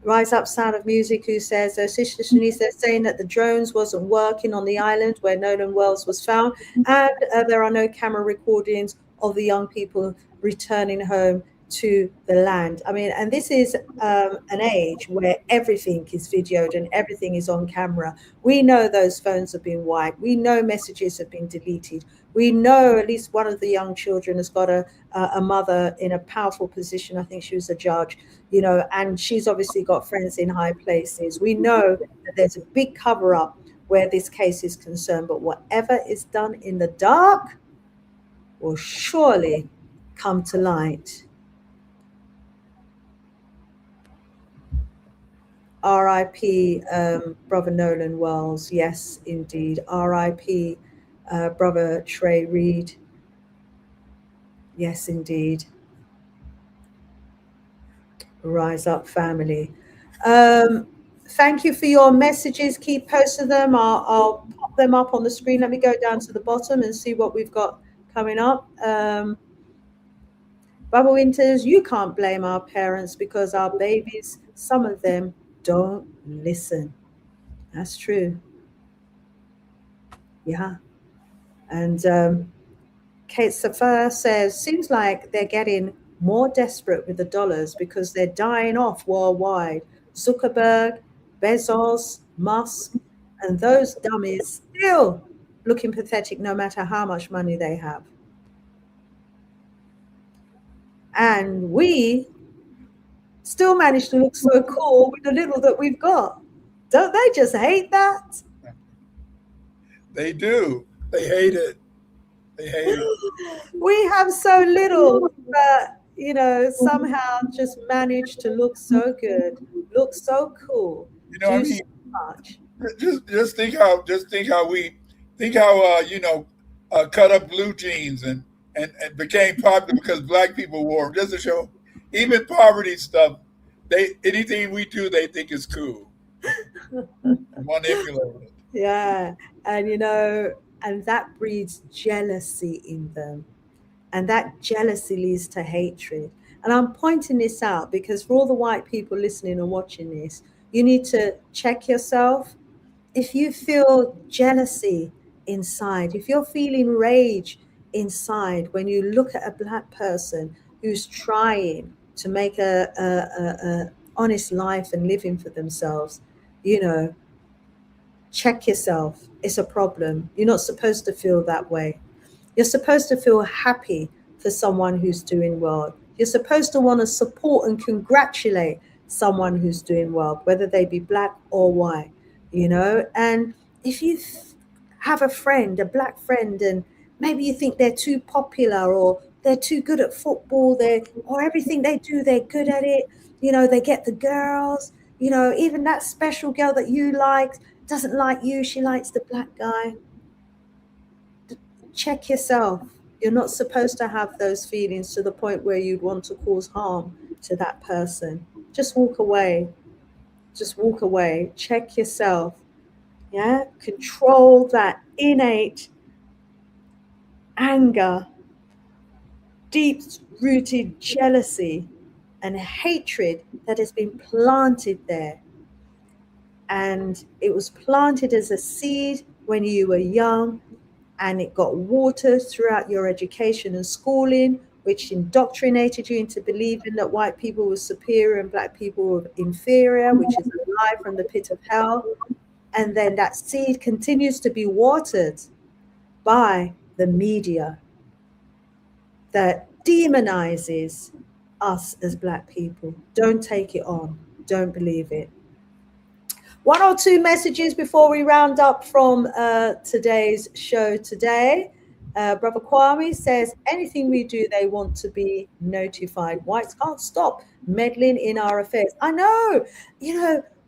Rise Up Sound of Music, who says, Sister Shanice, they're saying that the drones wasn't working on the island where Nolan Wells was found. And there are no camera recordings of the young people returning home to the land. I mean, and this is an age where everything is videoed and everything is on camera. We know those phones have been wiped. We know messages have been deleted. We know at least one of the young children has got a mother in a powerful position. I think she was a judge, and she's obviously got friends in high places. We know that there's a big cover up where this case is concerned, but whatever is done in the dark will surely come to light. R.I.P. Brother Nolan Wells. Yes, indeed. R.I.P. Brother Trey Reed. Yes, indeed. Rise up, family. Thank you for your messages. Keep posting them. I'll pop them up on the screen. Let me go down to the bottom and see what we've got coming up. Bubba Winters, you can't blame our parents because our babies, some of them don't listen. That's true. Yeah. And Kate Safar says, seems like they're getting more desperate with the dollars because they're dying off worldwide. Zuckerberg, Bezos, Musk, and those dummies still looking pathetic no matter how much money they have. And we still manage to look so cool with the little that we've got. Don't they just hate that? They do. They hate it. They hate it. We have so little, but somehow just manage to look so good, look so cool, I do mean, so much. just think how we cut up blue jeans and became popular because black people wore them. Just to show, even poverty stuff, anything we do, they think is cool. Manipulated. Yeah, and and that breeds jealousy in them. And that jealousy leads to hatred. And I'm pointing this out because for all the white people listening and watching this, you need to check yourself. If you feel jealousy inside, if you're feeling rage inside when you look at a black person who's trying to make a honest life and living for themselves, you know, check yourself. It's a problem. You're not supposed to feel that way. You're supposed to feel happy for someone who's doing well. You're supposed to want to support and congratulate someone who's doing well, whether they be black or white, And if you have a friend, a black friend, and maybe you think they're too popular or they're too good at football, or everything they do, they're good at it, they get the girls, even that special girl that you like doesn't like you, she likes the black guy. Check yourself. You're not supposed to have those feelings to the point where you'd want to cause harm to that person. Just walk away. Just walk away. Check yourself. Yeah? Control that innate anger, deep-rooted jealousy and hatred that has been planted there. And it was planted as a seed when you were young, and it got watered throughout your education and schooling, which indoctrinated you into believing that white people were superior and black people were inferior, which is a lie from the pit of hell. And then that seed continues to be watered by the media that demonizes us as black people. Don't take it on. Don't believe it. One or two messages before we round up from today's show today. Brother Kwame says, anything we do, they want to be notified. Whites can't stop meddling in our affairs. I know,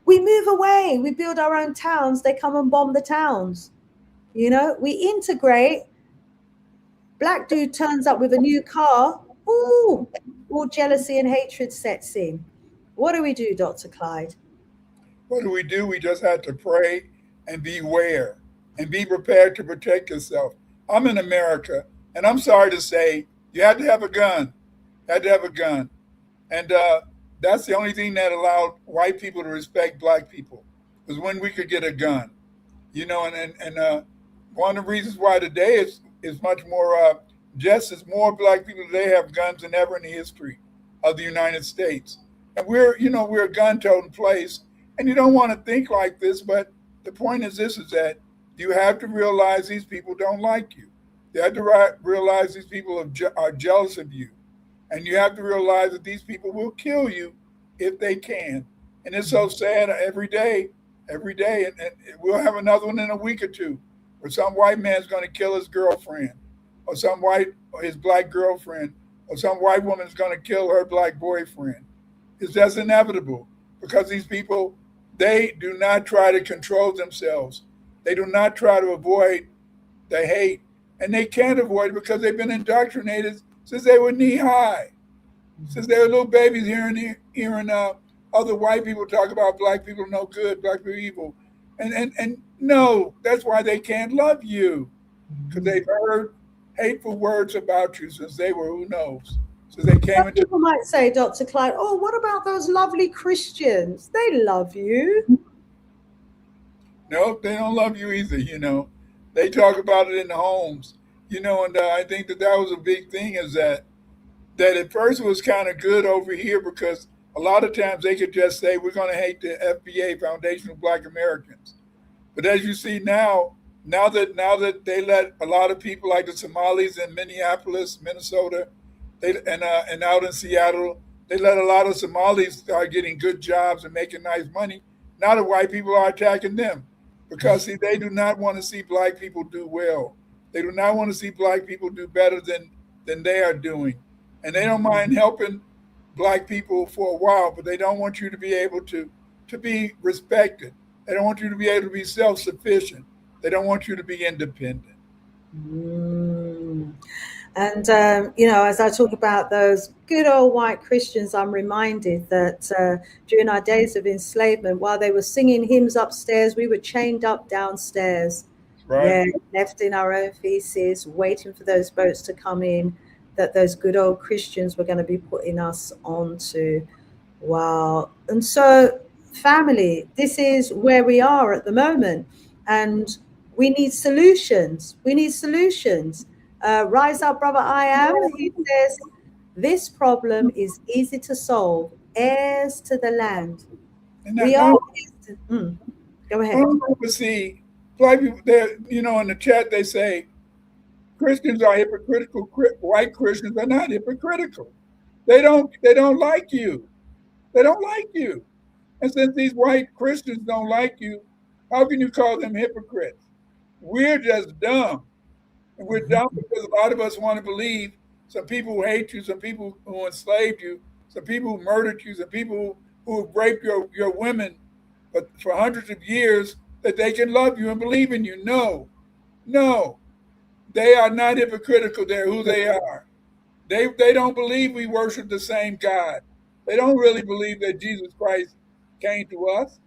we move away. We build our own towns. They come and bomb the towns. We integrate. Black dude turns up with a new car. Ooh, all jealousy and hatred sets in. What do we do, Dr. Clyde? What do? We just have to pray and beware and be prepared to protect yourself. I'm in America, and I'm sorry to say, you had to have a gun. You had to have a gun. And that's the only thing that allowed white people to respect black people, was when we could get a gun. And one of the reasons why today is much more justice, more black people today have guns than ever in the history of the United States. And we're a gun-toting place. And you don't want to think like this, but the point is that you have to realize these people don't like you. You have to realize these people are jealous of you. And you have to realize that these people will kill you if they can. And it's so sad every day. And we'll have another one in a week or two, where some white man's going to kill his girlfriend, or his black girlfriend, or some white woman's going to kill her black boyfriend. It's just inevitable, because these people, they do not try to control themselves. They do not try to avoid the hate. And they can't avoid it because they've been indoctrinated since they were knee high, since they were little babies hearing other white people talk about black people no good, black people evil. And no, that's why they can't love you. Because they've heard hateful words about you since they were, who knows, since they came Some into. people might say, Dr. Clyde, oh, what about those lovely Christians? They love you. No, they don't love you either, They talk about it in the homes, and I think that was a big thing, is that at first it was kind of good over here, because a lot of times they could just say, we're going to hate the FBA, Foundation of Black Americans. But as you see now that they let a lot of people like the Somalis in Minneapolis, Minnesota, and out in Seattle, they let a lot of Somalis start getting good jobs and making nice money. Now the white people are attacking them, because see, they do not want to see black people do well. They do not want to see black people do better than they are doing, and they don't mind helping black people for a while, but they don't want you to be able to be respected. They don't want you to be able to be self-sufficient. They don't want you to be independent. Mm. And, as I talk about those good old white Christians, I'm reminded that during our days of enslavement, while they were singing hymns upstairs, we were chained up downstairs. Right. Yeah, left in our own feces, waiting for those boats to come in, that those good old Christians were going to be putting us onto. Wow. And so, family, this is where we are at the moment. And we need solutions. We need solutions. Rise up, brother I am. He says, this problem is easy to solve. Heirs to the land. We are. Go ahead. See, black people, in the chat, they say Christians are hypocritical. White Christians are not hypocritical. They don't like you. They don't like you. And since these white Christians don't like you, how can you call them hypocrites? We're just dumb. And we're dumb because a lot of us want to believe some people who hate you, some people who enslaved you, some people who murdered you, some people who raped your women but for hundreds of years, that they can love you and believe in you. No. They are not hypocritical. They're who they are. They don't believe we worship the same God. They don't really believe that Jesus Christ came to us.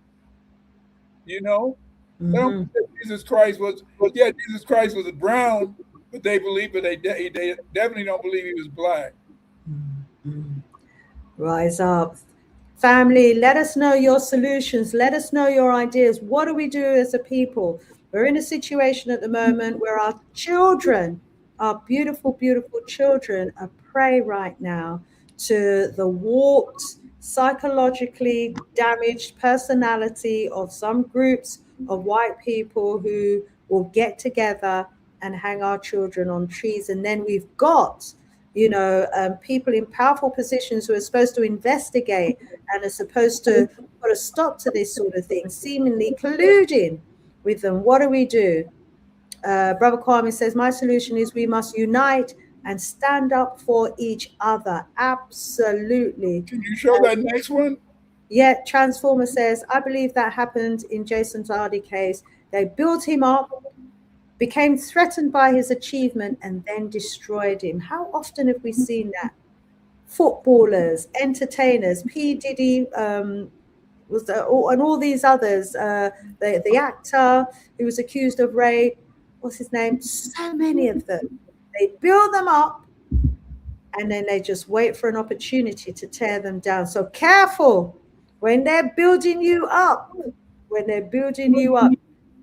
They don't believe that Jesus Christ was brown, but they definitely don't believe he was black. Rise up. Family, let us know your solutions. Let us know your ideas. What do we do as a people? We're in a situation at the moment where our children, our beautiful, beautiful children, are prey right now to the warped, psychologically damaged personality of some groups of white people who will get together and hang our children on trees. And then we've got people in powerful positions who are supposed to investigate and are supposed to put a stop to this sort of thing, seemingly colluding with them. What do we do? Brother Kwame says, my solution is we must unite and stand up for each other. Absolutely. Can you show that next one? Yeah, Transformer says, I believe that happened in Jason Zardy case. They built him up, became threatened by his achievement, and then destroyed him. How often have we seen that? Footballers, entertainers, P. Diddy, and all these others, the actor who was accused of rape, what's his name? So many of them. They build them up, and then they just wait for an opportunity to tear them down. So careful when they're building you up.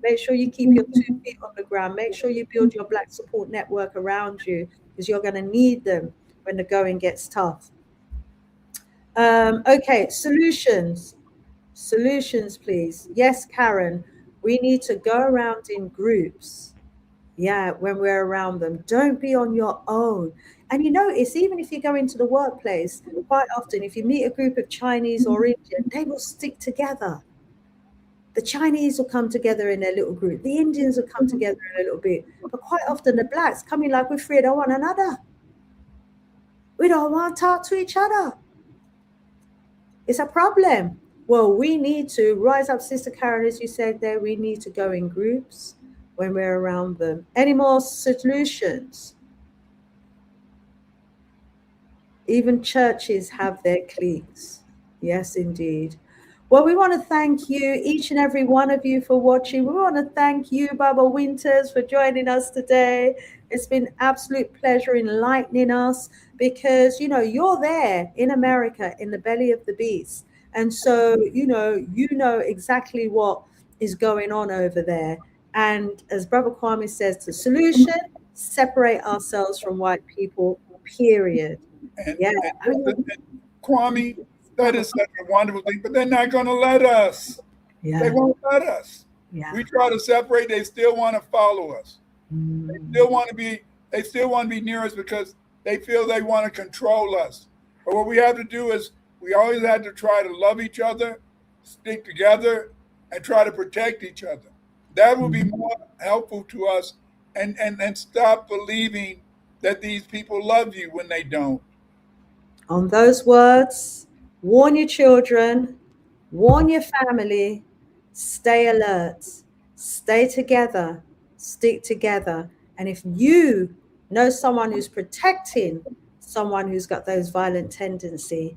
Make sure you keep your 2 feet on the ground. Make sure you build your Black support network around you, because you're going to need them when the going gets tough. Okay, solutions. Solutions, please. Yes, Karen, we need to go around in groups. Yeah, when we're around them. Don't be on your own. And you notice, even if you go into the workplace, quite often, if you meet a group of Chinese or Indian, they will stick together. The Chinese will come together in their little group. The Indians will come together in a little bit. But quite often the blacks come in like we're afraid of one another. We don't want to talk to each other. It's a problem. Well, we need to rise up, Sister Karen, as you said there. We need to go in groups when we're around them. Any more solutions? Even churches have their cliques. Yes, indeed. Well, we want to thank you, each and every one of you, for watching. We want to thank you, Baba Winters, for joining us today. It's been absolute pleasure enlightening us because, you're there in America, in the belly of the beast. And so, you know exactly what is going on over there. And as Brother Kwame says, the solution, separate ourselves from white people, period. And, Yeah. and, and Kwame, that is such a wonderful thing, but they're not going to let us. They Yeah. won't let us. Yeah. We try to separate, they still want to follow us. They Mm. still want to be they still want to be near us because they feel they want to control us. But what we have to do is we always have to try to love each other, stick together, and try to protect each other. That will be more helpful to us and stop believing that these people love you when they don't. On those words, warn your children, warn your family, stay alert, stay together, stick together. And if you know someone who's protecting someone who's got those violent tendency,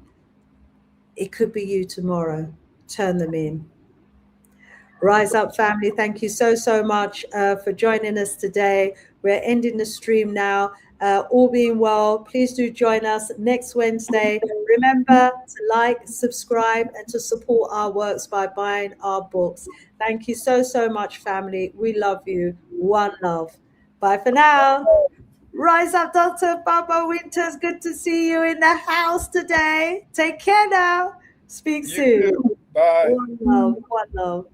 it could be you tomorrow. Turn them in. Rise up, family. Thank you so, so much for joining us today. We're ending the stream now. All being well, please do join us next Wednesday. Remember to like, subscribe, and to support our works by buying our books. Thank you so, so much, family. We love you. One love. Bye for now. Rise up, Dr. Baba Winters. Good to see you in the house today. Take care now. Speak You soon. too. Bye. One love. One love.